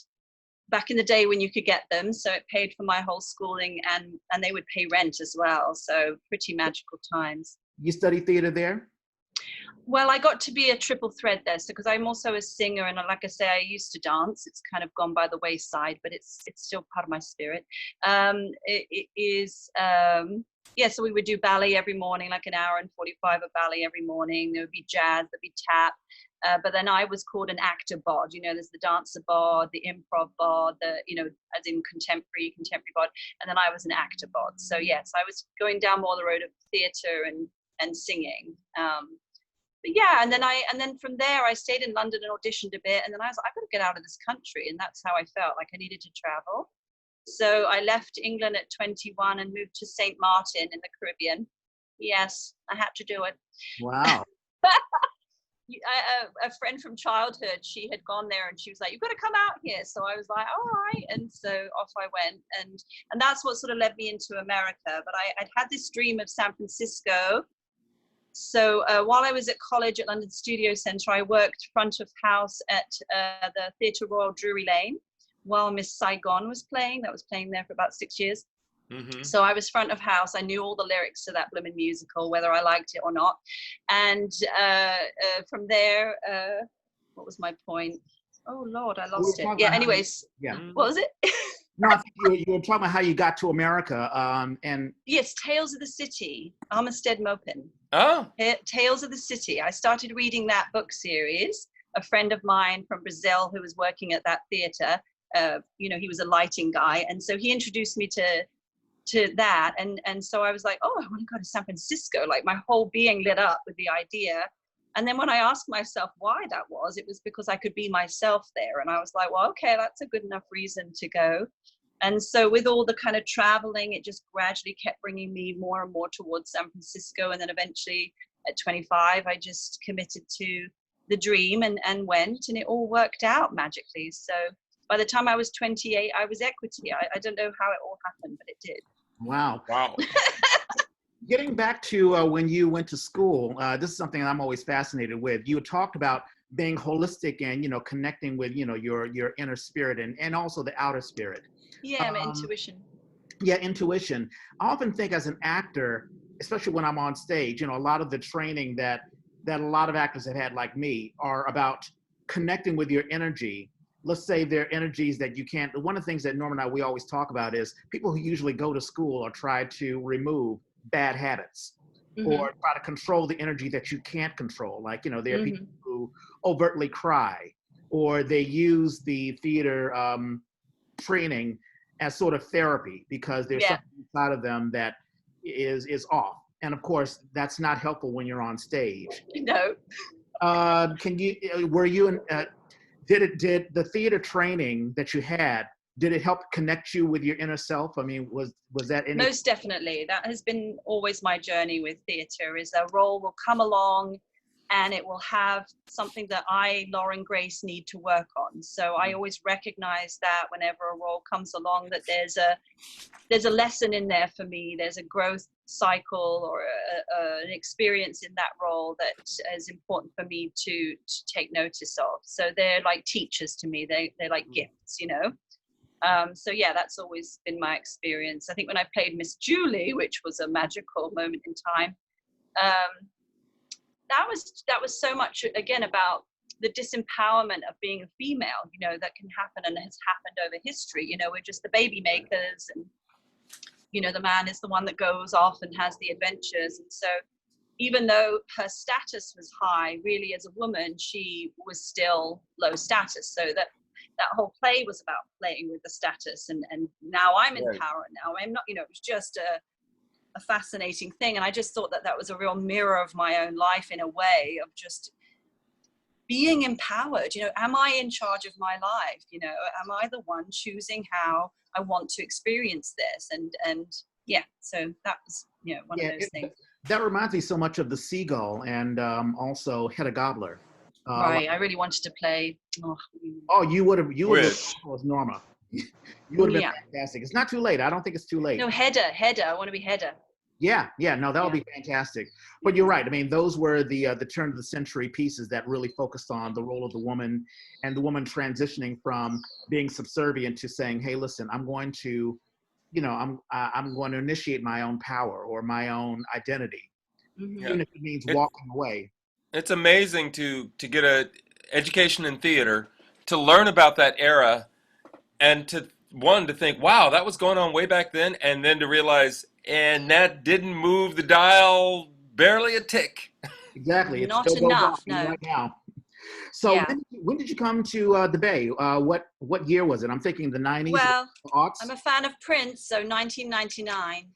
Back in the day when you could get them, so it paid for my whole schooling, and they would pay rent as well. So pretty magical times. You studied theater there? Well, I got to be a triple thread there, so because I'm also a singer, and like I say, I used to dance. It's kind of gone by the wayside, but it's still part of my spirit. It is. So we would do ballet every morning, like an hour and 45 of ballet every morning. There would be jazz, there'd be tap. But then I was called an actor bod. There's the dancer bod, the improv bod, as in contemporary bod, and then I was an actor bod. So yes, I was going down more the road of theatre and singing. But yeah, and then from there I stayed in London and auditioned a bit, and then I was like, I've got to get out of this country, and that's how I felt like I needed to travel. So I left England at 21 and moved to St. Martin in the Caribbean. Yes, I had to do it. Wow. A friend from childhood, she had gone there, and she was like, you've got to come out here. So I was like, all right. And so off I went, and that's what sort of led me into America. But I'd had this dream of San Francisco. So while I was at college at London Studio Centre, I worked front of house at the Theatre Royal Drury Lane while Miss Saigon was playing. That was playing there for about 6 years. Mm-hmm. So I was front of house. I knew all the lyrics to that blooming musical, whether I liked it or not. And from there, what was my point? Oh Lord, I lost it. Yeah. Anyways, what was it? No, I think you were talking about how you got to America. And yes, Tales of the City, Armistead Maupin. Oh, Tales of the City. I started reading that book series. A friend of mine from Brazil who was working at that theater. He was a lighting guy, and so he introduced me to that, and so I was like, oh, I want to go to San Francisco. Like my whole being lit up with the idea. And then when I asked myself why that was, it was because I could be myself there. And I was like, well, okay, that's a good enough reason to go. And so with all the kind of traveling, it just gradually kept bringing me more and more towards San Francisco. And then eventually at 25, I just committed to the dream and went, and it all worked out magically. So by the time I was 28, I was equity. I don't know how it all happened, but it did. Wow. Wow. Getting back to when you went to school, this is something I'm always fascinated with. You had talked about being holistic and, connecting with, your inner spirit and also the outer spirit. Yeah, my Um, intuition. yeah, intuition. I often think as an actor, especially when I'm on stage, a lot of the training that a lot of actors have had like me are about connecting with your energy. Let's say there are energies that you can't. One of the things that Norm and I, we always talk about is people who usually go to school or try to remove bad habits or Mm-hmm. try to control the energy that you can't control. Like, there are people Mm-hmm. who overtly cry, or they use the theater training as sort of therapy because there's Yeah. something inside of them that is off. And of course, that's not helpful when you're on stage. No. Can you were you in, did the theater training that you had, did it help connect you with your inner self? I mean, was that any? Most definitely. That has been always my journey with theatre, is a role will come along and it will have something that I, Lauren Grace, need to work on. So I always recognize that whenever a role comes along, that there's a lesson in there for me. There's a growth cycle or an experience in that role that is important for me to take notice of. So they're like teachers to me. They're like gifts, So yeah, that's always been my experience. I think when I played Miss Julie, which was a magical moment in time, that was so much again about the disempowerment of being a female, that can happen and has happened over history. We're just the baby makers, and the man is the one that goes off and has the adventures. And so even though her status was high, really as a woman, she was still low status. So that whole play was about playing with the status, and now I'm in power, and now I'm not, it was just a fascinating thing. And I just thought that was a real mirror of my own life, in a way of just being empowered. Am I in charge of my life? Am I the one choosing how I want to experience this? And yeah, so that was, one of those things. That reminds me so much of The Seagull and also Hedda Gabler. Right, I really wanted to play. You would have was Norma. You would have been fantastic. It's not too late. I don't think it's too late. No, Hedda. I want to be Hedda. Yeah, no, that would be fantastic. But you're right. I mean, those were the turn of the century pieces that really focused on the role of the woman, and the woman transitioning from being subservient to saying, "Hey, listen, I'm going to, I'm going to initiate my own power or my own identity, even if it means walking away." It's amazing to get a education in theater, to learn about that era, and to think, wow, that was going on way back then, and then to realize, and that didn't move the dial barely a tick. Exactly. Not enough, no. Right now. So yeah. when did you come to the Bay? What year was it? I'm thinking the 90s. Well, aughts? I'm a fan of Prince, so 1999.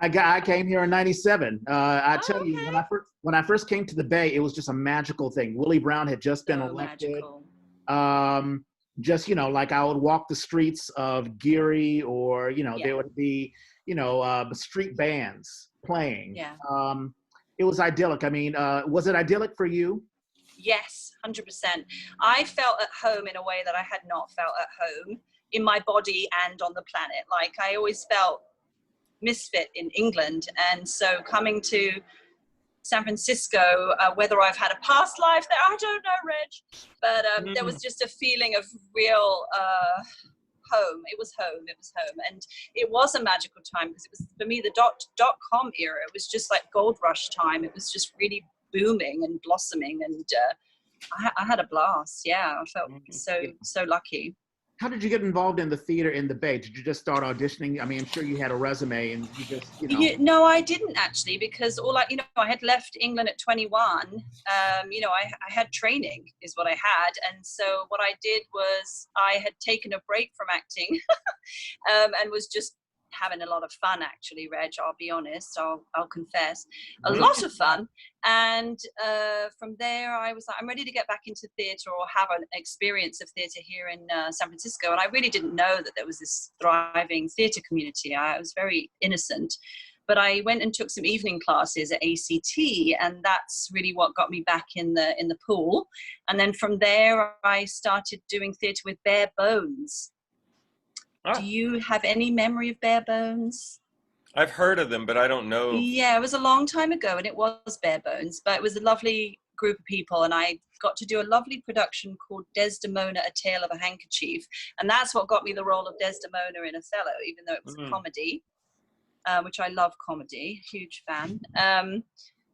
I came here in '97. I tell you, okay. when I first came to the Bay, it was just a magical thing. Willie Brown had just been elected. Magical. Just like I would walk the streets of Geary, or there would be street bands playing. Yeah. It was idyllic. I mean, was it idyllic for you? Yes, 100%. I felt at home in a way that I had not felt at home in my body and on the planet. Like, I always felt misfit in England, and so coming to San Francisco, whether I've had a past life there, I don't know, Reg, but there was just a feeling of real home. It was home, and it was a magical time, because it was, for me, the dot-com era. It was just like gold rush time. It was just really booming and blossoming, and I had a blast. Yeah, I felt so lucky. How did you get involved in the theater in the Bay? Did you just start auditioning? I mean, I'm sure you had a resume, and you just, No, I didn't actually, because I had left England at 21. I had training is what I had. And so what I did was I had taken a break from acting and was just having a lot of fun, actually, Reg, I'll be honest, I'll confess, a lot of fun. And from there, I was like, I'm ready to get back into theatre, or have an experience of theatre here in San Francisco. And I really didn't know that there was this thriving theatre community. I was very innocent. But I went and took some evening classes at ACT, and that's really what got me back in the pool. And then from there, I started doing theatre with Bare Bones. Do you have any memory of Bare Bones? I've heard of them, but I don't know. Yeah, it was a long time ago, and it was Bare Bones, but it was a lovely group of people, and I got to do a lovely production called Desdemona, A Tale of a Handkerchief, and that's what got me the role of Desdemona in Othello, even though it was a comedy, which I love comedy, huge fan.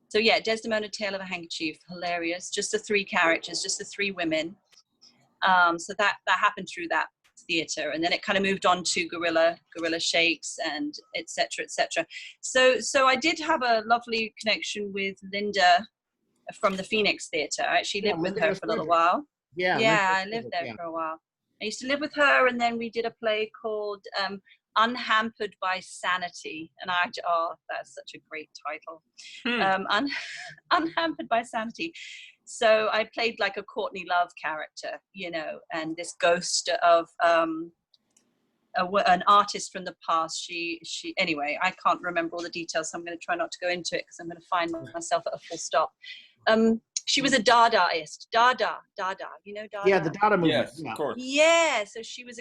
So yeah, Desdemona, Tale of a Handkerchief, hilarious. Just the three characters, just the three women. So that happened through that theater, and then it kind of moved on to Gorilla Shakes and etc. etc. So I did have a lovely connection with Linda from the Phoenix Theater. I actually lived with her for a little while. Yeah, I lived there for a while. I used to live with her, and then we did a play called Unhampered by Sanity, and that's such a great title. Unhampered by Sanity. So I played like a Courtney Love character, you know, and this ghost of an artist from the past. She anyway, I can't remember all the details, so I'm going to try not to go into it because I'm going to find myself at a full stop. She was a Dadaist. Dada, you know Dada? Yeah, the Dada movement. Yes, of course. Yeah, so she was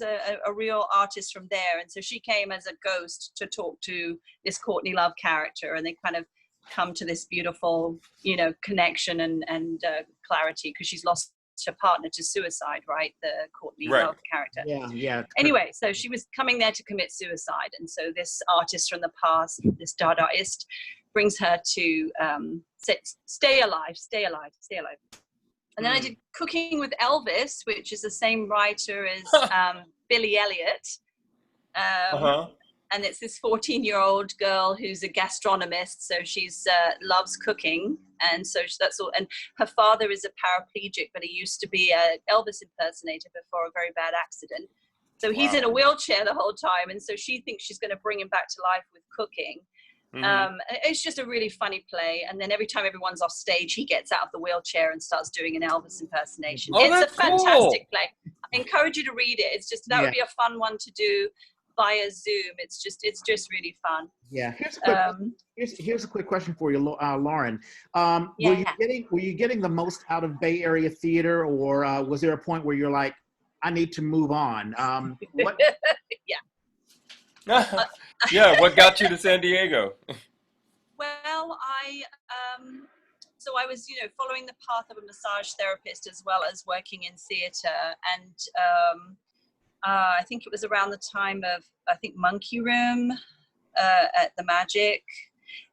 a real artist from there, and so she came as a ghost to talk to this Courtney Love character, and they kind of come to this beautiful, you know, connection and clarity, because she's lost her partner to suicide, right? The Courtney Love character. Yeah. Anyway, so she was coming there to commit suicide, and so this artist from the past, this Dadaist, brings her to stay alive. And then I did Cooking with Elvis, which is the same writer as Billy Elliot. And it's this 14-year-old girl who's a gastronomist, so she's loves cooking, and so that's all. And her father is a paraplegic, but he used to be an Elvis impersonator before a very bad accident. So he's in a wheelchair the whole time, and so she thinks she's going to bring him back to life with cooking. It's just a really funny play, and then every time everyone's off stage, he gets out of the wheelchair and starts doing an Elvis impersonation. It's a fantastic play. I encourage you to read it. It's just would be a fun one to do via Zoom. It's just really fun. Yeah. Here's a quick question for you, Lauren. Were you getting the most out of Bay Area theater, or was there a point where you're like, I need to move on? What? Yeah, what got you to San Diego? Well, so I was, you know, following the path of a massage therapist as well as working in theater, and I think it was around the time of, Monkey Room at the Magic.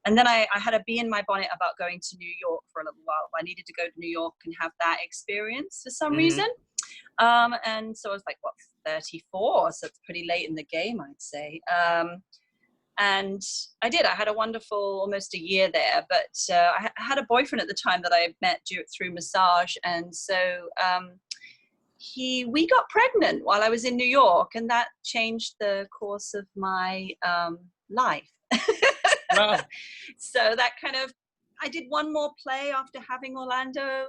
And then I had a bee in my bonnet about going to New York for a little while. I needed to go to New York and have that experience for some reason. And so I was like, 34? So it's pretty late in the game, I'd say. And I did. I had a wonderful, almost a year there. But I had a boyfriend at the time that I met through massage. And so we got pregnant while I was in New York, and that changed the course of my life. Wow. So that kind of, I did one more play after having Orlando,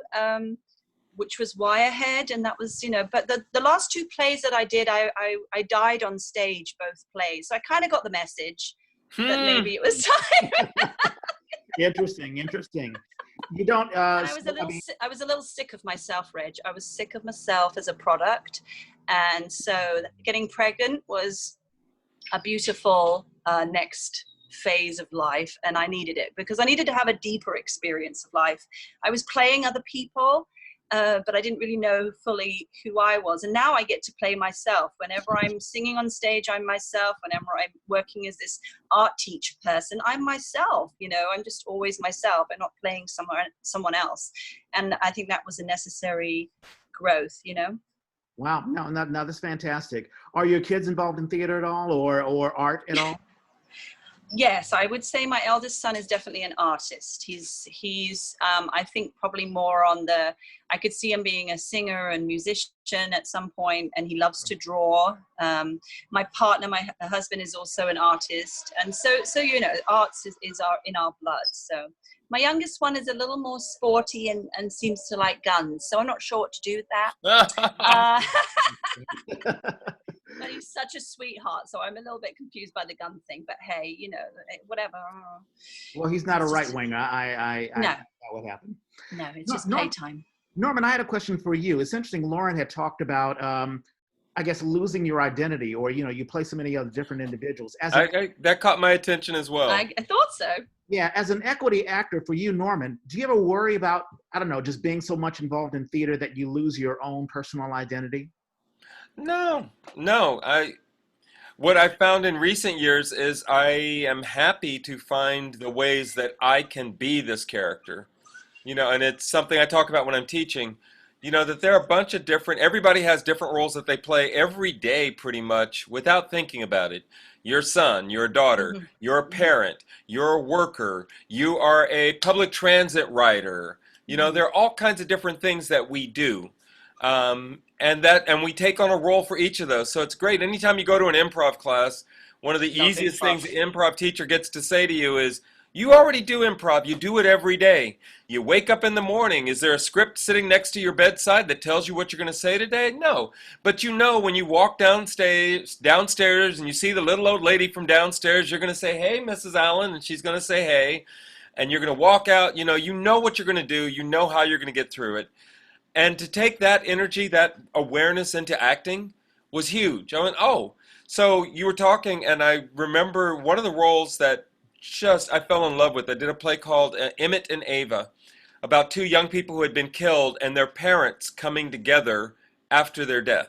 which was Wirehead, and that was, you know, but the last two plays that I did, I died on stage, both plays. So I kind of got the message that maybe it was time. Interesting. You don't. I was a little sick of myself, Reg. I was sick of myself as a product, and so getting pregnant was a beautiful next phase of life, and I needed it because I needed to have a deeper experience of life. I was playing other people, but I didn't really know fully who I was. And now I get to play myself. Whenever I'm singing on stage, I'm myself. Whenever I'm working as this art teacher person, I'm myself. You know, I'm just always myself. I'm not playing someone else. And I think that was a necessary growth, you know. Wow. No, that's fantastic. Are your kids involved in theater at all, or art at all? Yes, I would say my eldest son is definitely an artist. He's I think probably more on I could see him being a singer and musician at some point, and he loves to draw. My partner, my husband, is also an artist. And so you know, arts is in our blood. So my youngest one is a little more sporty and seems to like guns. So I'm not sure what to do with that. But he's such a sweetheart, so I'm a little bit confused by the gun thing. But hey, you know, whatever. Well, he's not a right winger. No. That would happen. No, it's just playtime. Norman, I had a question for you. It's interesting. Lauren had talked about I guess, losing your identity, or, you know, you play so many other different individuals. That caught my attention as well. I thought so. Yeah, as an equity actor, for you, Norman, do you ever worry about, I don't know, just being so much involved in theater that you lose your own personal identity? No, no. What I found in recent years is I am happy to find the ways that I can be this character. You know, and it's something I talk about when I'm teaching. You know, that there are a bunch of everybody has different roles that they play every day pretty much without thinking about it. Your son, your daughter, Mhm. you're a parent, you're a worker, you are a public transit rider. You know, there are all kinds of different things that we do. And we take on a role for each of those. So it's great. Anytime you go to an improv class, one of the Love easiest improv. things the improv teacher gets to say to you is, you already do improv. You do it every day. You wake up in the morning. Is there a script sitting next to your bedside that tells you what you're going to say today? No. But you know when you walk downstairs and you see the little old lady from downstairs, you're going to say, hey, Mrs. Allen, and she's going to say, hey. And you're going to walk out. You know what you're going to do. You know how you're going to get through it. And to take that energy, that awareness into acting was huge. I went, oh. So you were talking, and I remember one of the roles that I fell in love with. I did a play called Emmett and Ava, about two young people who had been killed and their parents coming together after their death.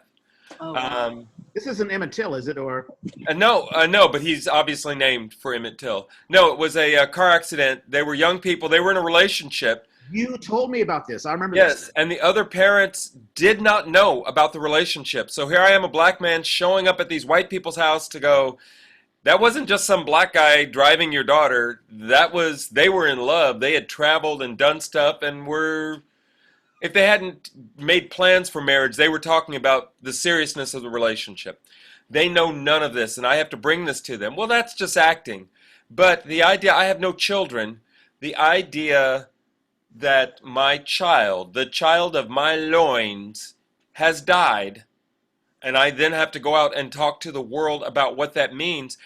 Oh, wow. This isn't Emmett Till, is it? Or No, but he's obviously named for Emmett Till. No, it was a car accident. They were young people. They were in a relationship. you told me about this. I remember Yes, this. and the other parents did not know about the relationship. So here I am, a black man, showing up at these white people's house to go, that wasn't just some black guy driving your daughter. They were in love. They had traveled and done stuff and if they hadn't made plans for marriage, they were talking about the seriousness of the relationship. They know none of this, and I have to bring this to them. Well, that's just acting. But the idea, I have no children, the idea that my child, the child of my loins, has died, and I then have to go out and talk to the world about what that means.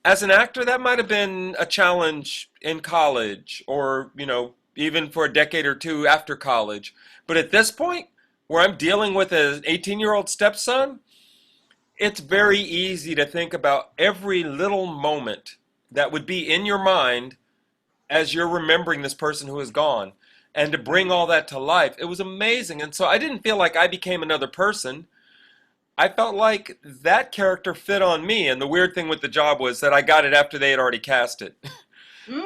As an actor, that might have been a challenge in college or, even for a decade or two after college. But at this point, where I'm dealing with an 18-year-old stepson, it's very easy to think about every little moment that would be in your mind as you're remembering this person who is gone. And to bring all that to life, it was amazing. And so I didn't feel like I became another person. I felt like that character fit on me, and the weird thing with the job was that I got it after they had already cast it.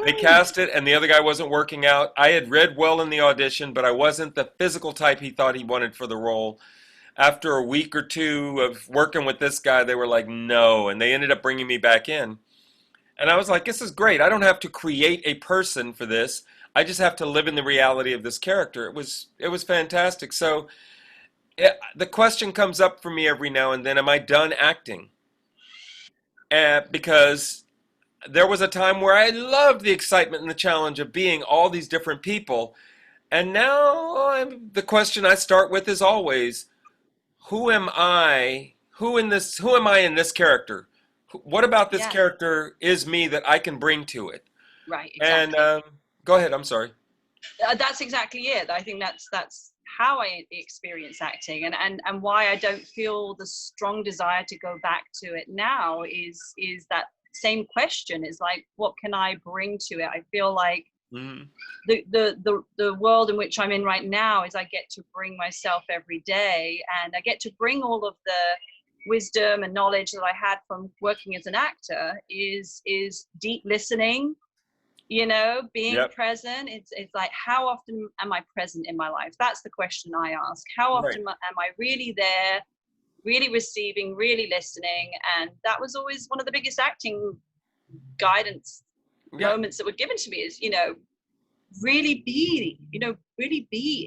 They cast it, and the other guy wasn't working out. I had read well in the audition, but I wasn't the physical type he thought he wanted for the role. After a week or two of working with this guy, they were like, no, and they ended up bringing me back in. And I was like, this is great. I don't have to create a person for this. I just have to live in the reality of this character. It was fantastic. So the question comes up for me every now and then, am I done acting? Because there was a time where I loved the excitement and the challenge of being all these different people. And now the question I start with is always, who am I? Who am I in this character? What about this character is me that I can bring to it? Right, exactly. And go ahead, I'm sorry. That's exactly it. I think that's how I experience acting, and why I don't feel the strong desire to go back to it now is that same question. Is like, what can I bring to it? I feel like the world in which I'm in right now is I get to bring myself every day, and I get to bring all of the wisdom and knowledge that I had from working as an actor is deep listening, being present. It's like, how often am I present in my life? That's the question I ask. How often am I really there, really receiving, really listening? And that was always one of the biggest acting guidance moments that were given to me is, really be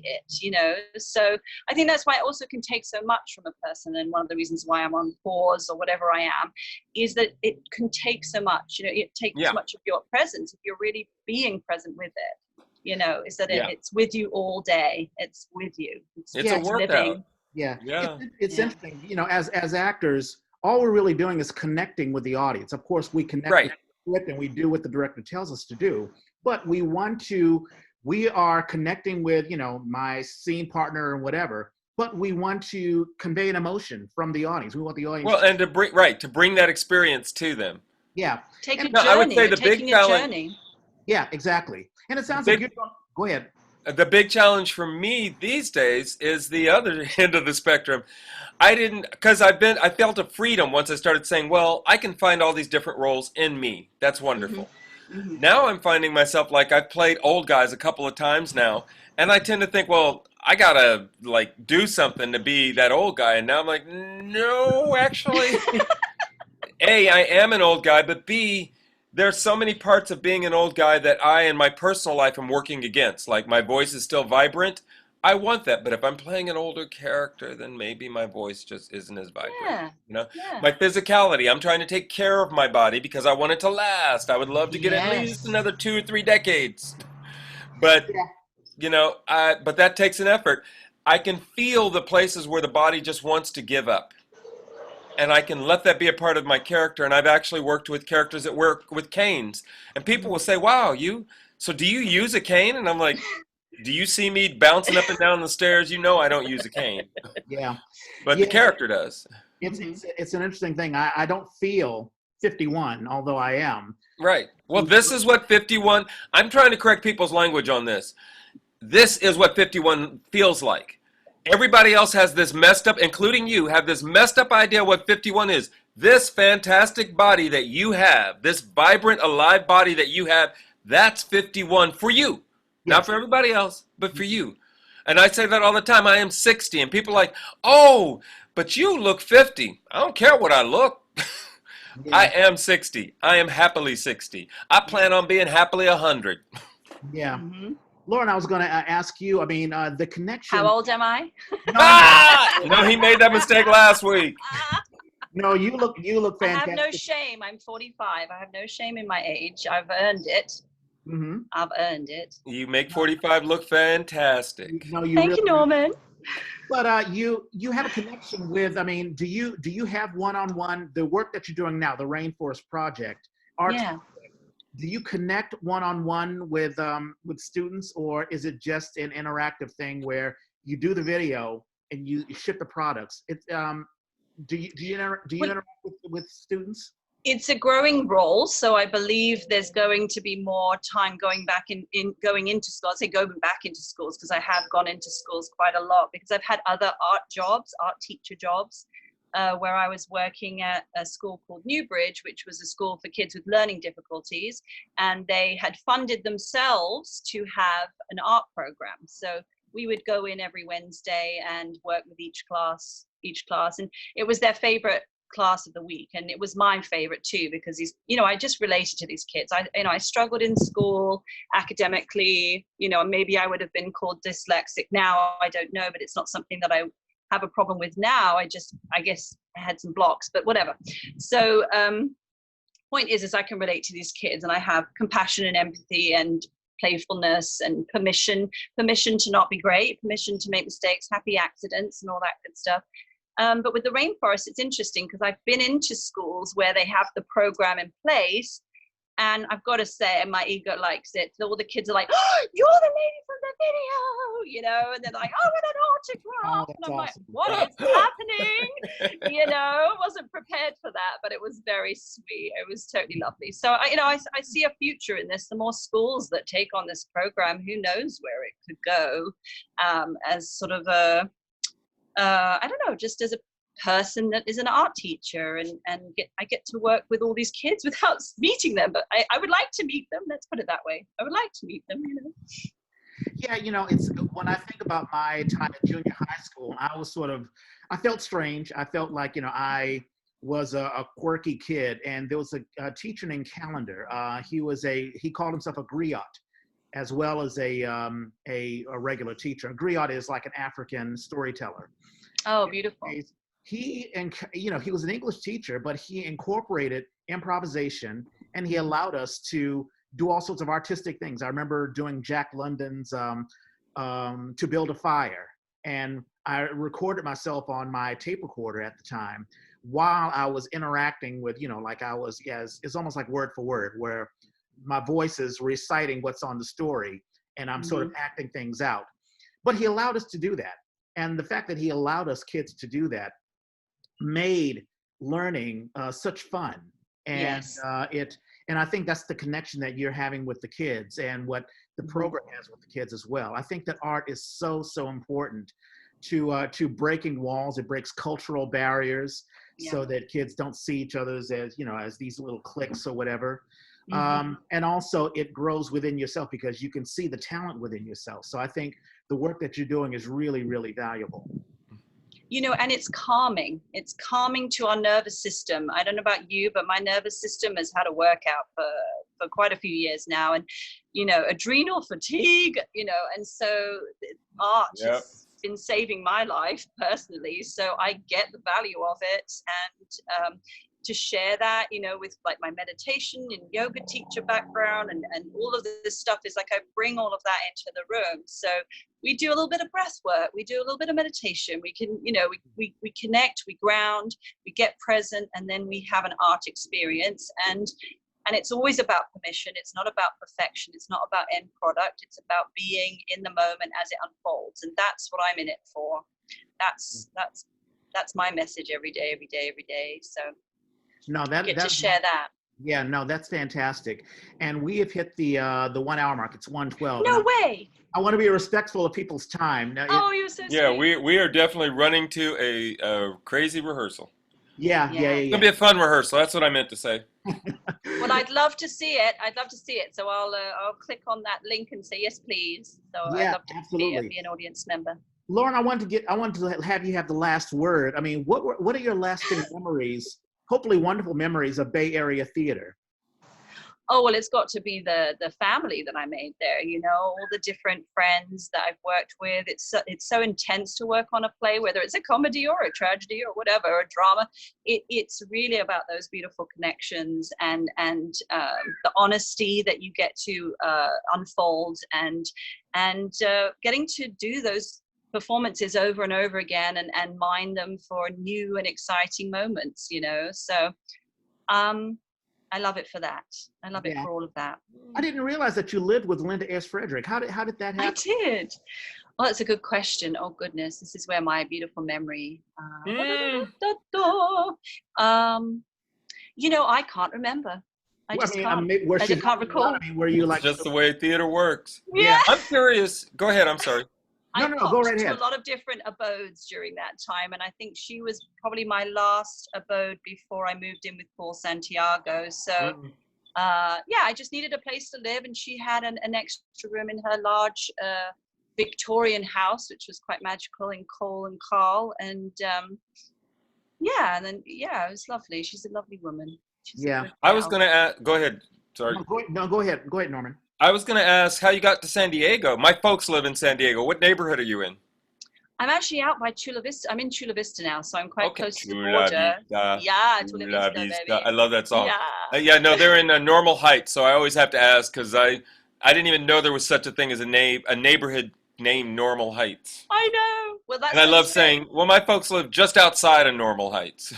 it, So I think that's why it also can take so much from a person. And one of the reasons why I'm on pause or whatever I am is that it can take so much, it takes so much of your presence if you're really being present with it, is that it's with you all day. It's with you. It's a workout. Living. Yeah. It's interesting, as actors, all we're really doing is connecting with the audience. Of course, we connect with the script and we do what the director tells us to do. But we are connecting with, my scene partner and whatever, but we want to convey an emotion from the audience. We want the audience. Well, and to bring that experience to them. Yeah. Take a And journey. I would say You're the big taking a challenge. journey. yeah, exactly. And it sounds The like big- you're. Go ahead. The big challenge for me these days is the other end of the spectrum. I felt a freedom once I started saying, well, I can find all these different roles in me. That's wonderful. Mhm. Now I'm finding myself like I've played old guys a couple of times now, and I tend to think, well, I gotta like do something to be that old guy. And now I'm like, no, actually, A, I am an old guy, but B, there's so many parts of being an old guy that I, in my personal life, am working against. Like my voice is still vibrant. I want that, but if I'm playing an older character, then maybe my voice just isn't as vibrant. Yeah. You know, Yeah. my physicality. I'm trying to take care of my body because I want it to last. I would love to get at Yes. least another 2 or 3 decades. But Yeah. you know, but that takes an effort. I can feel the places where the body just wants to give up. And I can let that be a part of my character. And I've actually worked with characters that work with canes. And people will say, wow, so do you use a cane? And I'm like, do you see me bouncing up and down the stairs? You know I don't use a cane. Yeah. But Yeah. the character does. It's an interesting thing. I don't feel 51, although I am. Right. Well, this is what 51, I'm trying to correct people's language on this. This is what 51 feels like. Everybody else has this messed up, including you, have this messed up idea what 51 is. This fantastic body that you have, this vibrant, alive body that you have, that's 51 for you. Not Yes. for everybody else, but for you. And I say that all the time. I am 60, and people are like, oh, but you look 50. I don't care what I look. Yeah. I am 60. I am happily 60. I plan on being happily 100. Yeah. Mhm. Lauren, I was going to ask you, I mean, the connection. How old am I? No, he made that mistake last week. No, you look I have fantastic. no shame. I'm 45. I have no shame in my age. I've earned it. Mm-hmm. I've earned it. You make 45 look fantastic. No, you Thank really, you, Norman. But you have a connection with. I mean, do you have one-on-one the work that you're doing now, the Rainforest Project? Art. Yeah. Do you connect one-on-one with students, or is it just an interactive thing where you do the video and you ship the products? It's do you interact with students? It's a growing role, so I believe there's going to be more time going back going into schools. I say going back into schools because I have gone into schools quite a lot because I've had other art teacher jobs, where I was working at a school called Newbridge, which was a school for kids with learning difficulties, and they had funded themselves to have an art program. So we would go in every Wednesday and work with each class, and it was their favorite class of the week, and it was my favorite too because I just related to these kids. I struggled in school academically, and maybe I would have been called dyslexic now, I don't know, but it's not something that I have a problem with now. I guess I had some blocks, but whatever. So point is I can relate to these kids, and I have compassion and empathy and playfulness and permission to not be great, permission to make mistakes, happy accidents and all that good stuff. But with the Rainforest, it's interesting because I've been into schools where they have the program in place, and I've got to say, and my ego likes it, so all the kids are like, oh, you're the lady from the video, and they're like, oh, with an autograph. Oh, And I'm that's like, what is happening? Wasn't prepared for that, but it was very sweet. It was totally lovely. So, I see a future in this. The more schools that take on this program, who knows where it could go, as sort of a, I don't know, just as a person that is an art teacher, and I get to work with all these kids without meeting them, but I would like to meet them. Let's put it that way. I would like to meet them. Yeah, it's when I think about my time at junior high school, I felt strange. I felt like, I was a quirky kid, and there was a teacher named Callender. He called himself a griot, as well as a regular teacher. A griot is like an African storyteller. Oh, beautiful. He was an English teacher, but he incorporated improvisation, and he allowed us to do all sorts of artistic things. I remember doing Jack London's To Build a Fire, and I recorded myself on my tape recorder at the time while I was interacting with, it's almost like word for word, where my voice is reciting what's on the story, and I'm sort of acting things out. But he allowed us to do that. And the fact that he allowed us kids to do that made learning such fun. And Yes. and I think that's the connection that you're having with the kids and what the program has with the kids as well. I think that art is so important to breaking walls. It breaks cultural barriers so that kids don't see each other as, as these little cliques or whatever. And also it grows within yourself because you can see the talent within yourself. So I think the work that you're doing is really, really valuable. And it's calming. It's calming to our nervous system. I don't know about you, but my nervous system has had a workout for quite a few years now. And, adrenal fatigue, and so art has been saving my life personally. So I get the value of it. And to share that, with like my meditation and yoga teacher background and all of this stuff is like I bring all of that into the room. So we do a little bit of breath work, we do a little bit of meditation, we can, we connect, we ground, we get present, and then we have an art experience. And it's always about permission. It's not about perfection. It's not about end product. It's about being in the moment as it unfolds. And that's what I'm in it for. That's my message every day. So no, get to share that. Yeah, no, that's fantastic. And we have hit the 1 hour mark. It's 1:12. No way. I want to be respectful of people's time. Now, you're so sweet. Yeah, we are definitely running to a crazy rehearsal. Yeah. It's gonna be a fun rehearsal. That's what I meant to say. Well, I'd love to see it. So I'll click on that link and say yes, please. So yeah, I'd love to absolutely. be an audience member. Lauren, I want to have you have the last word. I mean, what are your lasting memories? Hopefully, wonderful memories of Bay Area theater. Oh, well, it's got to be the family that I made there, all the different friends that I've worked with. It's so intense to work on a play, whether it's a comedy or a tragedy or whatever, or a drama. It's really about those beautiful connections and the honesty that you get to unfold and getting to do those performances over and over again and mine them for new and exciting moments, So I love it for that. I love it for all of that. I didn't realize that you lived with Linda S. Frederick. How did that happen? I did. Well, that's a good question. Oh goodness, this is where my beautiful memory. I can't remember. I can't recall. Were you like just the way theater works? Yeah. I'm curious. Go ahead. I'm sorry. I go right ahead. to a lot of different abodes during that time, and I think she was probably my last abode before I moved in with Paul Santiago. So, I just needed a place to live, and she had an extra room in her large Victorian house, which was quite magical in Cole and Carl, and it was lovely. She's a lovely woman. I was gonna ask. Go ahead. Sorry. Go ahead, Norman. I was going to ask how you got to San Diego. My folks live in San Diego. What neighborhood are you in? I'm actually out by Chula Vista. I'm in Chula Vista now, so I'm quite close to the border. Yeah, Chula Vista, baby. I love that song. No, they're in Normal Heights, so I always have to ask because I didn't even know there was such a thing as a neighborhood named Normal Heights. I know. Well, and I love saying, well, my folks live just outside of Normal Heights.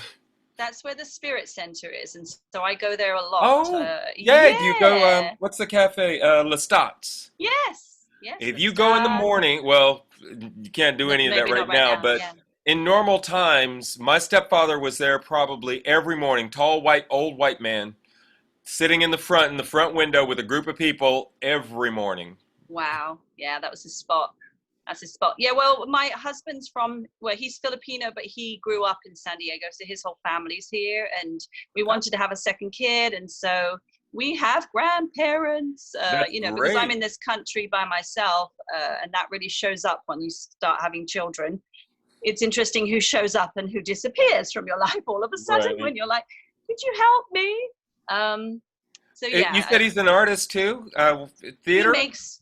That's where the Spirit Center is, and so I go there a lot. Oh, yeah. Do you go? What's the cafe? Lestat's. Yes. If you go in the morning, well, you can't do any of that right now. But in normal times, my stepfather was there probably every morning. Tall, old white man, sitting in the front window with a group of people every morning. Wow. Yeah, that was his spot. That's his spot. Yeah, well, my husband's he's Filipino, but he grew up in San Diego, so his whole family's here, and we wanted to have a second kid, and so we have grandparents, because I'm in this country by myself, and that really shows up when you start having children. It's interesting who shows up and who disappears from your life all of a sudden when you're like, could you help me? So yeah, you said he's an artist too, theater.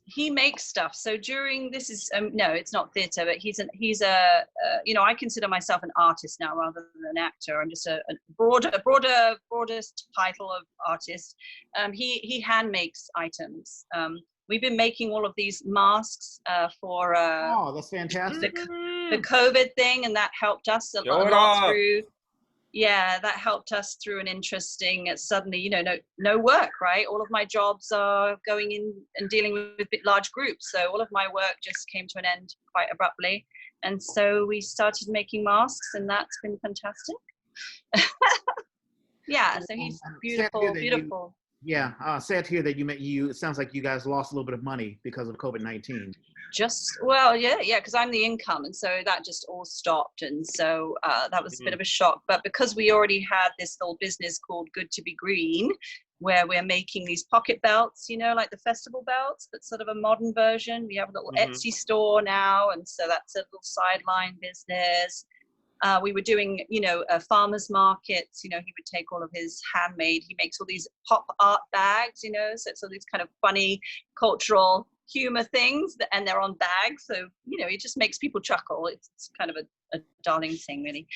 He makes stuff. So during this is no, it's not theater, but he's I consider myself an artist now rather than an actor. I'm just a broadest title of artist. He hand makes items. We've been making all of these masks for that's fantastic. The COVID thing, and that helped us a lot through. Yeah, that helped us through an interesting, suddenly, no work, right? All of my jobs are going in and dealing with large groups. So all of my work just came to an end quite abruptly. And so we started making masks, and that's been fantastic. Yeah, so he's beautiful, beautiful. Sad to hear that it sounds like you guys lost a little bit of money because of COVID-19. Because I'm the income, and so that just all stopped, and so that was a bit of a shock. But because we already had this little business called Good to Be Green, where we're making these pocket belts, like the festival belts, but sort of a modern version. We have a little Etsy store now, and so that's a little sideline business. We were doing, farmers markets. He would take all of his handmade. He makes all these pop art bags, so it's all these kind of funny cultural humor things, and they're on bags. So, it just makes people chuckle. It's kind of a darling thing, really.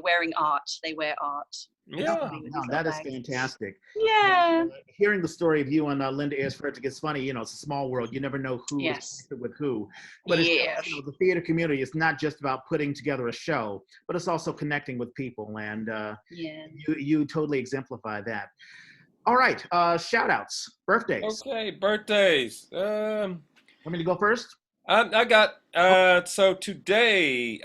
Wearing art. They wear art. Yeah, that is fantastic. Yeah. Hearing the story of you and Linda Ayers Frederick, it's funny, it's a small world. You never know who is with who. But it's, the theater community is not just about putting together a show, but it's also connecting with people. And you totally exemplify that. All right, shout outs, birthdays. Okay, birthdays. Want me to go first? I got, so today,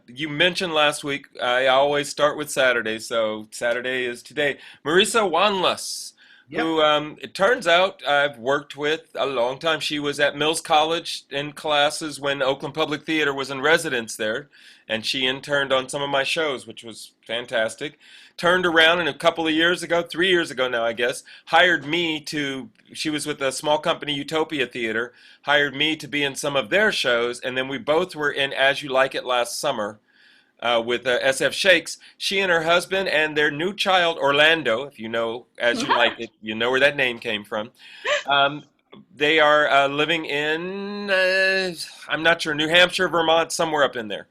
you mentioned last week, I always start with Saturday, so Saturday is today. Marisa Wanless, who it turns out I've worked with a long time. She was at Mills College in classes when Oakland Public Theater was in residence there, and she interned on some of my shows, which was fantastic. Turned around and a couple of years ago, 3 years ago now, I guess, hired me she was with a small company, Utopia Theater, hired me to be in some of their shows, and then we both were in As You Like It last summer with SF Shakes. She and her husband and their new child, Orlando, if you know As You Like It, you know where that name came from. They are living in, I'm not sure, New Hampshire, Vermont, somewhere up in there.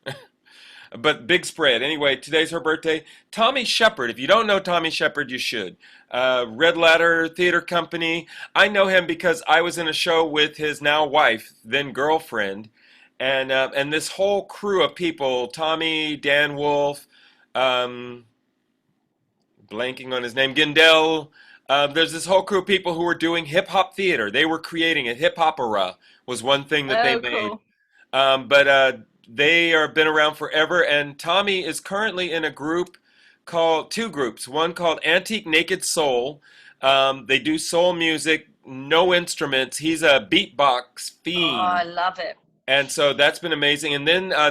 But big spread. Anyway, today's her birthday. Tommy Shepard. If you don't know Tommy Shepard, you should. Red Ladder Theater Company. I know him because I was in a show with his now wife, then girlfriend, and this whole crew of people. Tommy, Dan Wolf, blanking on his name, Gindel. There's this whole crew of people who were doing hip hop theater. They were creating it. Hip opera was one thing that they made. But they are been around forever, and Tommy is currently in a group two groups. One called Antique Naked Soul. They do soul music, no instruments. He's a beatbox fiend. Oh, I love it. And so that's been amazing. And then I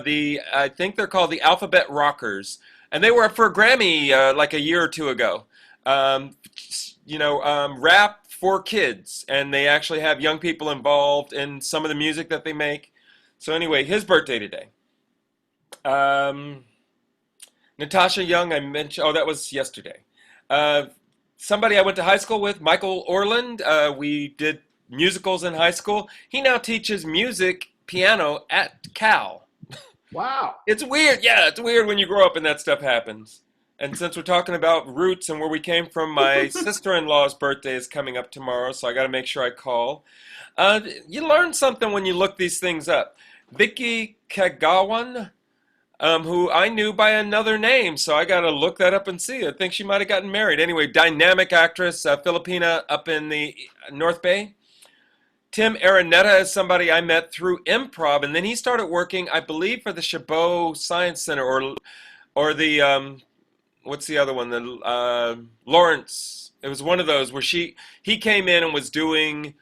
think they're called the Alphabet Rockers, and they were up for a Grammy like a year or two ago. Rap for kids, and they actually have young people involved in some of the music that they make. So anyway, his birthday today. Natasha Young, I mentioned, that was yesterday. Somebody I went to high school with, Michael Orland, we did musicals in high school. He now teaches piano at Cal. Wow. It's weird. Yeah, it's weird when you grow up and that stuff happens. And since we're talking about roots and where we came from, my sister-in-law's birthday is coming up tomorrow, so I got to make sure I call. You learn something when you look these things up. Vicky Kagawan, who I knew by another name, so I got to look that up and see. I think she might have gotten married. Anyway, dynamic actress, Filipina up in the North Bay. Tim Araneta is somebody I met through improv, and then he started working, I believe, for the Chabot Science Center or the, what's the other one? The Lawrence. It was one of those where he came in and was doing,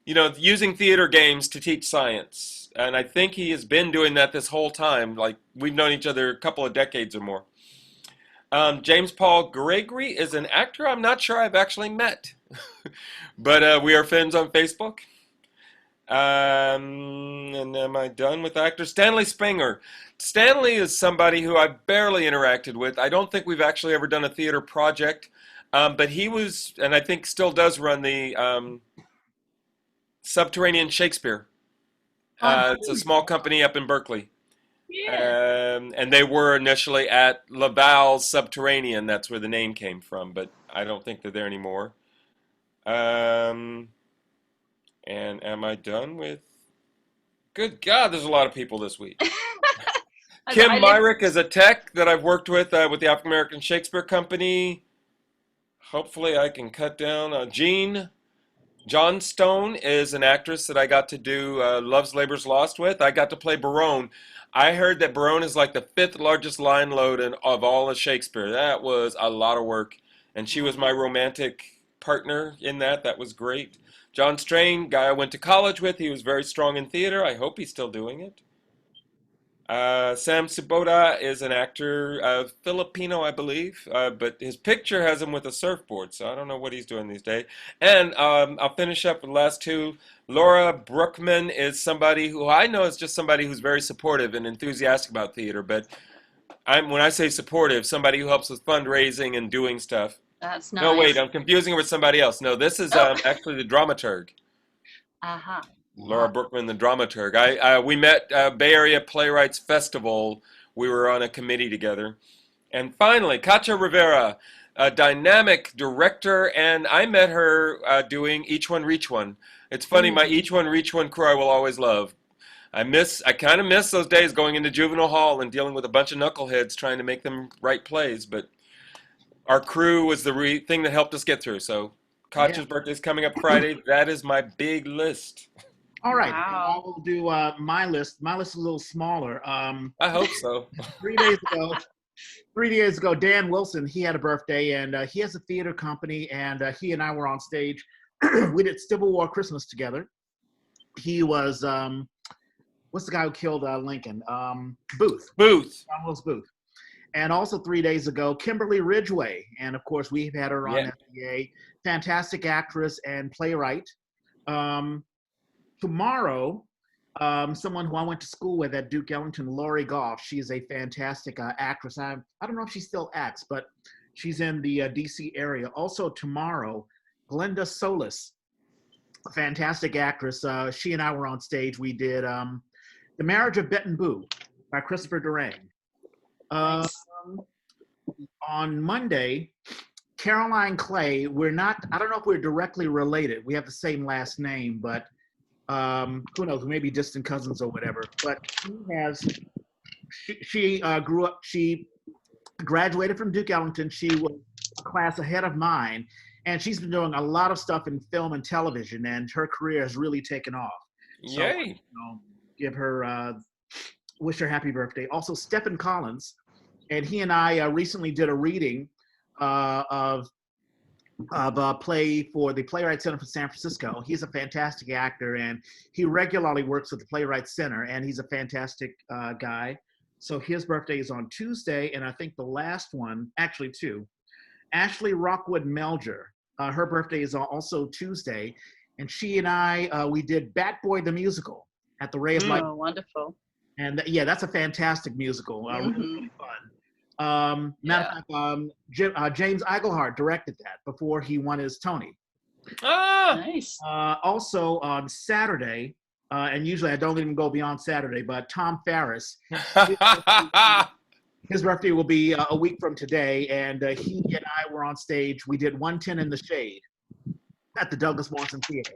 using theater games to teach science. And I think he has been doing that this whole time. Like, we've known each other a couple of decades or more. James Paul Gregory is an actor I'm not sure I've actually met. But we are friends on Facebook. And am I done with actors? Stanley Springer. Stanley is somebody who I barely interacted with. I don't think we've actually ever done a theater project. But he was, and I think still does run the Subterranean Shakespeare. It's a small company up in Berkeley. Yeah. And they were initially at Laval's Subterranean. That's where the name came from, but I don't think they're there anymore. And am I done with? Good God, there's a lot of people this week. Kim Myrick is a tech that I've worked with the African American Shakespeare Company. Hopefully I can cut down. Gene John Stone is an actress that I got to do Love's Labor's Lost with. I got to play Barone. I heard that Barone is like the fifth largest line load of all of Shakespeare. That was a lot of work. And she was my romantic partner in that. That was great. John Strain, guy I went to college with, he was very strong in theater. I hope he's still doing it. Sam Sabota is an actor, Filipino, I believe, but his picture has him with a surfboard, so I don't know what he's doing these days. And I'll finish up with the last two. Laura Brookman is somebody who I know is just somebody who's very supportive and enthusiastic about theater, but when I say supportive, somebody who helps with fundraising and doing stuff. That's nice. No, wait, I'm confusing her with somebody else. No, this is actually the dramaturg. Uh-huh. Laura Brookman, the dramaturg. We met Bay Area Playwrights Festival. We were on a committee together. And finally, Katja Rivera, a dynamic director, and I met her doing Each One Reach One. It's funny, my Each One Reach One crew I will always love. I kind of miss those days going into juvenile hall and dealing with a bunch of knuckleheads trying to make them write plays, but our crew was the thing that helped us get through. So Katja's birthday is coming up Friday. That is my big list. All right, Wow. I will do my list. My list is a little smaller. I hope so. 3 days ago, Dan Wilson, he had a birthday, and he has a theater company, and he and I were on stage. We did Civil War Christmas together. He was, what's the guy who killed Lincoln? Booth. John Wilkes Booth. And also 3 days ago, Kimberly Ridgway. And of course, we've had her on FBA. Fantastic actress and playwright. Tomorrow, someone who I went to school with at Duke Ellington, Laurie Goff, she is a fantastic actress. I don't know if she still acts, but she's in the DC area. Also tomorrow, Glenda Solis, a fantastic actress. She and I were on stage. We did The Marriage of Bet and Boo by Christopher Durang. On Monday, Caroline Clay, I don't know if we're directly related. We have the same last name, but who knows, maybe distant cousins or whatever. But she grew up, she graduated from Duke Ellington. She was a class ahead of mine, and she's been doing a lot of stuff in film and television, and her career has really taken off. So, Yay. Give her, wish her happy birthday. Also, Stephen Collins, and he and I recently did a reading of a play for the Playwright Center for San Francisco. He's a fantastic actor, and he regularly works with the Playwright Center, and he's a fantastic guy. So his birthday is on Tuesday, and I think the last one, actually two, Ashley Rockwood Melger. Her birthday is also Tuesday, and she and I, we did Bat Boy the Musical at the Ray of Light. Oh, wonderful. And that's a fantastic musical, really fun. Matter of fact, James Iglehart directed that before he won his Tony. Nice. Also on Saturday, and usually I don't even go beyond Saturday, but Tom Ferris, his birthday will be a week from today, and he and I were on stage. We did 110 in the Shade at the Douglas Morrison Theater.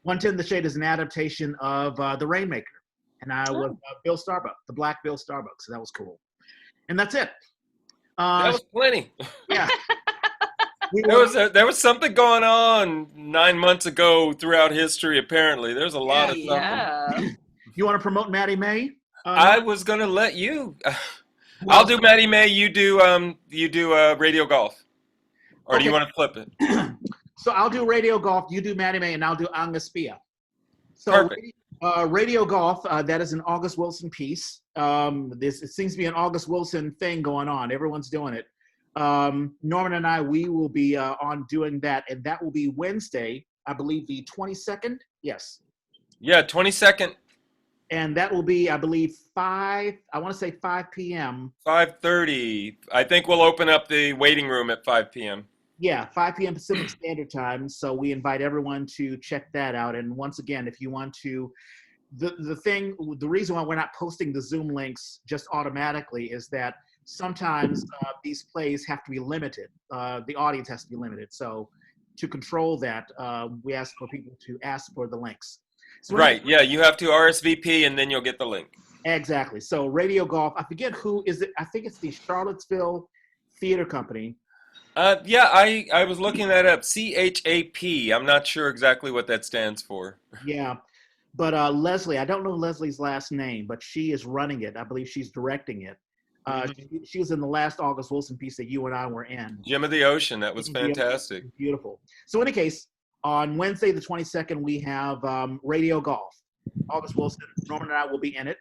110 in the Shade is an adaptation of The Rainmaker, and I was Bill Starbuck, the Black Bill Starbuck, so that was cool. And that's it. That was plenty. Yeah. There was something going on 9 months ago throughout history. Apparently, there's a lot of something. Yeah. You want to promote Maddie May? I was gonna let you. I'll do Maddie May. You do Radio Golf, or do you want to flip it? So I'll do Radio Golf. You do Maddie May, and I'll do Angaspia. So Perfect. Radio Golf, that is an August Wilson piece. It seems to be an August Wilson thing going on. Everyone's doing it. Norman and I, we will be on doing that, and that will be Wednesday, I believe the 22nd. Yes. Yeah, 22nd. And that will be, I believe, 5 p.m. 5:30. I think we'll open up the waiting room at 5 p.m. Yeah, 5 p.m. Pacific Standard Time. So we invite everyone to check that out. And once again, if you want to, the reason why we're not posting the Zoom links just automatically is that sometimes these plays have to be limited. The audience has to be limited. So to control that, we ask for people to ask for the links. So Right. Yeah, you have to RSVP and then you'll get the link. Exactly. So Radio Golf, I forget who is it. I think it's the Charlottesville Theater Company. Yeah, I was looking that up. CHAP. I'm not sure exactly what that stands for. Yeah. But Leslie, I don't know Leslie's last name, but she is running it. I believe she's directing it. Mhm. She was in the last August Wilson piece that you and I were in. Gem of the Ocean. That was Beautiful, fantastic. beautiful. So, in any case, on Wednesday the 22nd, we have Radio Golf. August Wilson, Norman and I will be in it.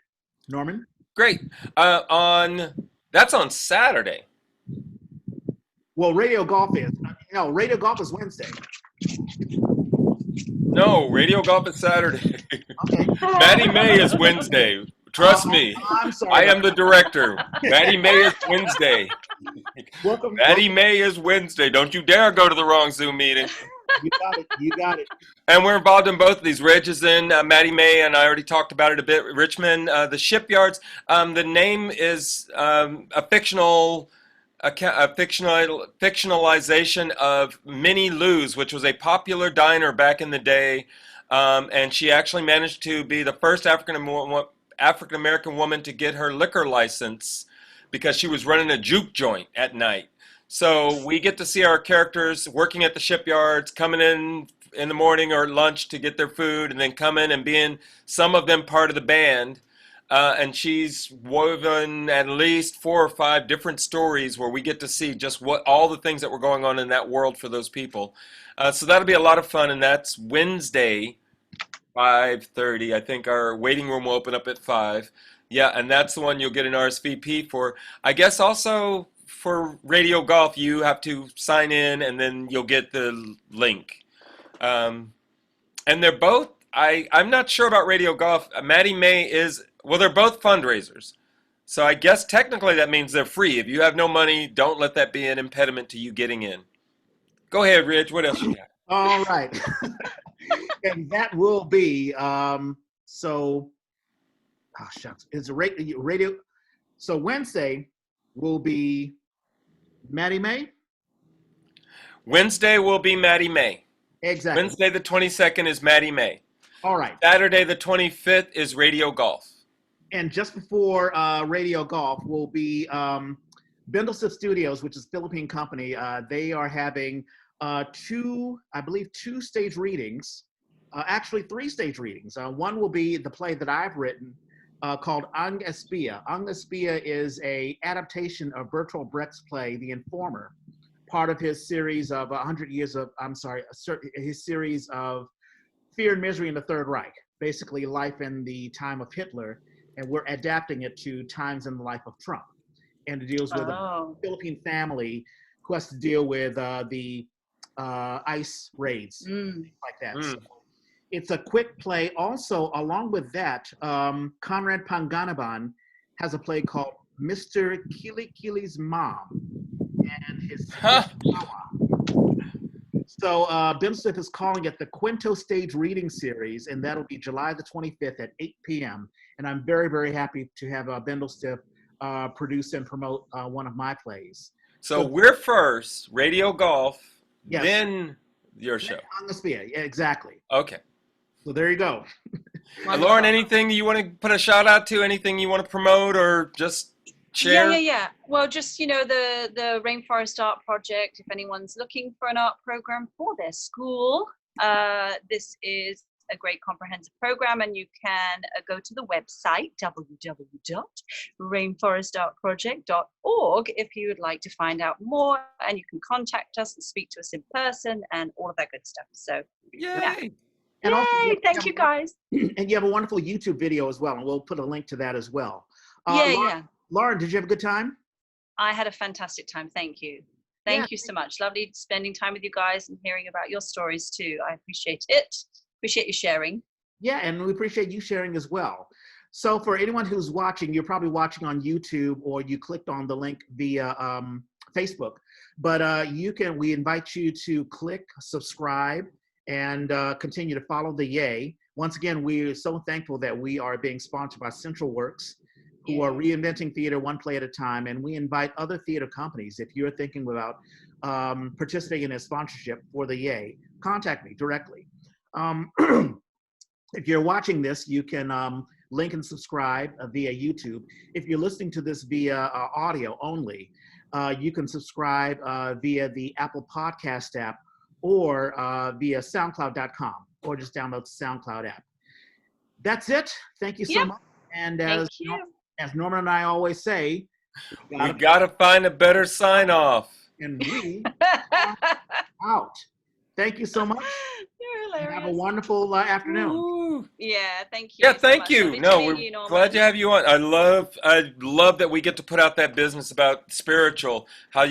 Norman? Great. On That's on Saturday. Well, Radio Golf is. No, Radio Golf is Wednesday. No, Radio Golf is Saturday. Okay. Maddie May is Wednesday. Trust me. I'm sorry. I am the director. Maddie May is Wednesday. Welcome. Maddie May is Wednesday. Don't you dare go to the wrong Zoom meeting. You got it. You got it. And we're involved in both of these. Reg is in, Maddie May, and I already talked about it a bit. Richmond, the Shipyards. The name is a fictionalization of Minnie Lou's, which was a popular diner back in the day. And she actually managed to be the first African American woman to get her liquor license because she was running a juke joint at night. So we get to see our characters working at the shipyards, coming in the morning or lunch to get their food, and then coming and being some of them part of the band. And she's woven at least 4 or 5 different stories where we get to see just what all the things that were going on in that world for those people. So that'll be a lot of fun, and that's Wednesday, 5:30. I think our waiting room will open up at 5. Yeah, and that's the one you'll get an RSVP for. I guess also for Radio Golf, you have to sign in, and then you'll get the link. And they're both, I'm not sure about Radio Golf. Maddie May is, well, they're both fundraisers. So I guess technically that means they're free. If you have no money, don't let that be an impediment to you getting in. Go ahead, Rich. What else you got? All right. And that will be, shucks. It's a radio. So Wednesday will be Maddie May? Wednesday will be Maddie May. Exactly. Wednesday the 22nd is Maddie May. All right. Saturday the 25th is Radio Golf. And just before Radio Golf will be Bindlestiff Studios, which is a Philippine company. They are having 2 stage readings, actually 3 stage readings. One will be the play that I've written called Ang Espia. Ang Espia is a adaptation of Bertolt Brecht's play, The Informer, part of his series of his series of Fear and Misery in the Third Reich, basically life in the time of Hitler, and we're adapting it to times in the life of Trump. And it deals with a Philippine family who has to deal with the ICE raids, things like that. So it's a quick play. Also, along with that, Conrad Panganaban has a play called Mr. Kilikili's Mom and his So Bindlestiff is calling it the Quinto Stage Reading Series, and that'll be July the 25th at 8 p.m. And I'm very, very happy to have Bindlestiff produce and promote one of my plays. So we're first, Radio Golf, yes, then your show. On the Sphere, yeah, exactly. Okay. So there you go. Lauren, anything you want to put a shout out to? Anything you want to promote or just share? Yeah. Well, just, the Rainforest Art Project, if anyone's looking for an art program for their school, this is a great comprehensive program, and you can go to the website www.rainforestartproject.org if you would like to find out more, and you can contact us and speak to us in person and all of that good stuff. So Yay! And also, thank you guys. And you have a wonderful YouTube video as well, and we'll put a link to that as well. Lauren, did you have a good time? I had a fantastic time. Thank you. Thank you so much. Lovely spending time with you guys and hearing about your stories too. I appreciate it. Appreciate you sharing. Yeah, and we appreciate you sharing as well. So for anyone who's watching, you're probably watching on YouTube or you clicked on the link via Facebook. But we invite you to click subscribe and continue to follow the Yay. Once again, we're so thankful that we are being sponsored by Central Works, who are reinventing theater one play at a time. And we invite other theater companies, if you're thinking about participating in a sponsorship for the Yay, contact me directly. If you're watching this, you can link and subscribe via YouTube. If you're listening to this via audio only, you can subscribe via the Apple Podcast app or via SoundCloud.com, or just download the SoundCloud app. That's it. Thank you so much. And as Norman and I always say, we gotta find a better sign off. And we are out. Thank you so much. You're hilarious. Have a wonderful afternoon. Ooh. Yeah, thank you. Yeah, so thank much. you. Lovely No, to meet we're you, Norman. glad to have you on. I love that we get to put out that business about spiritual, how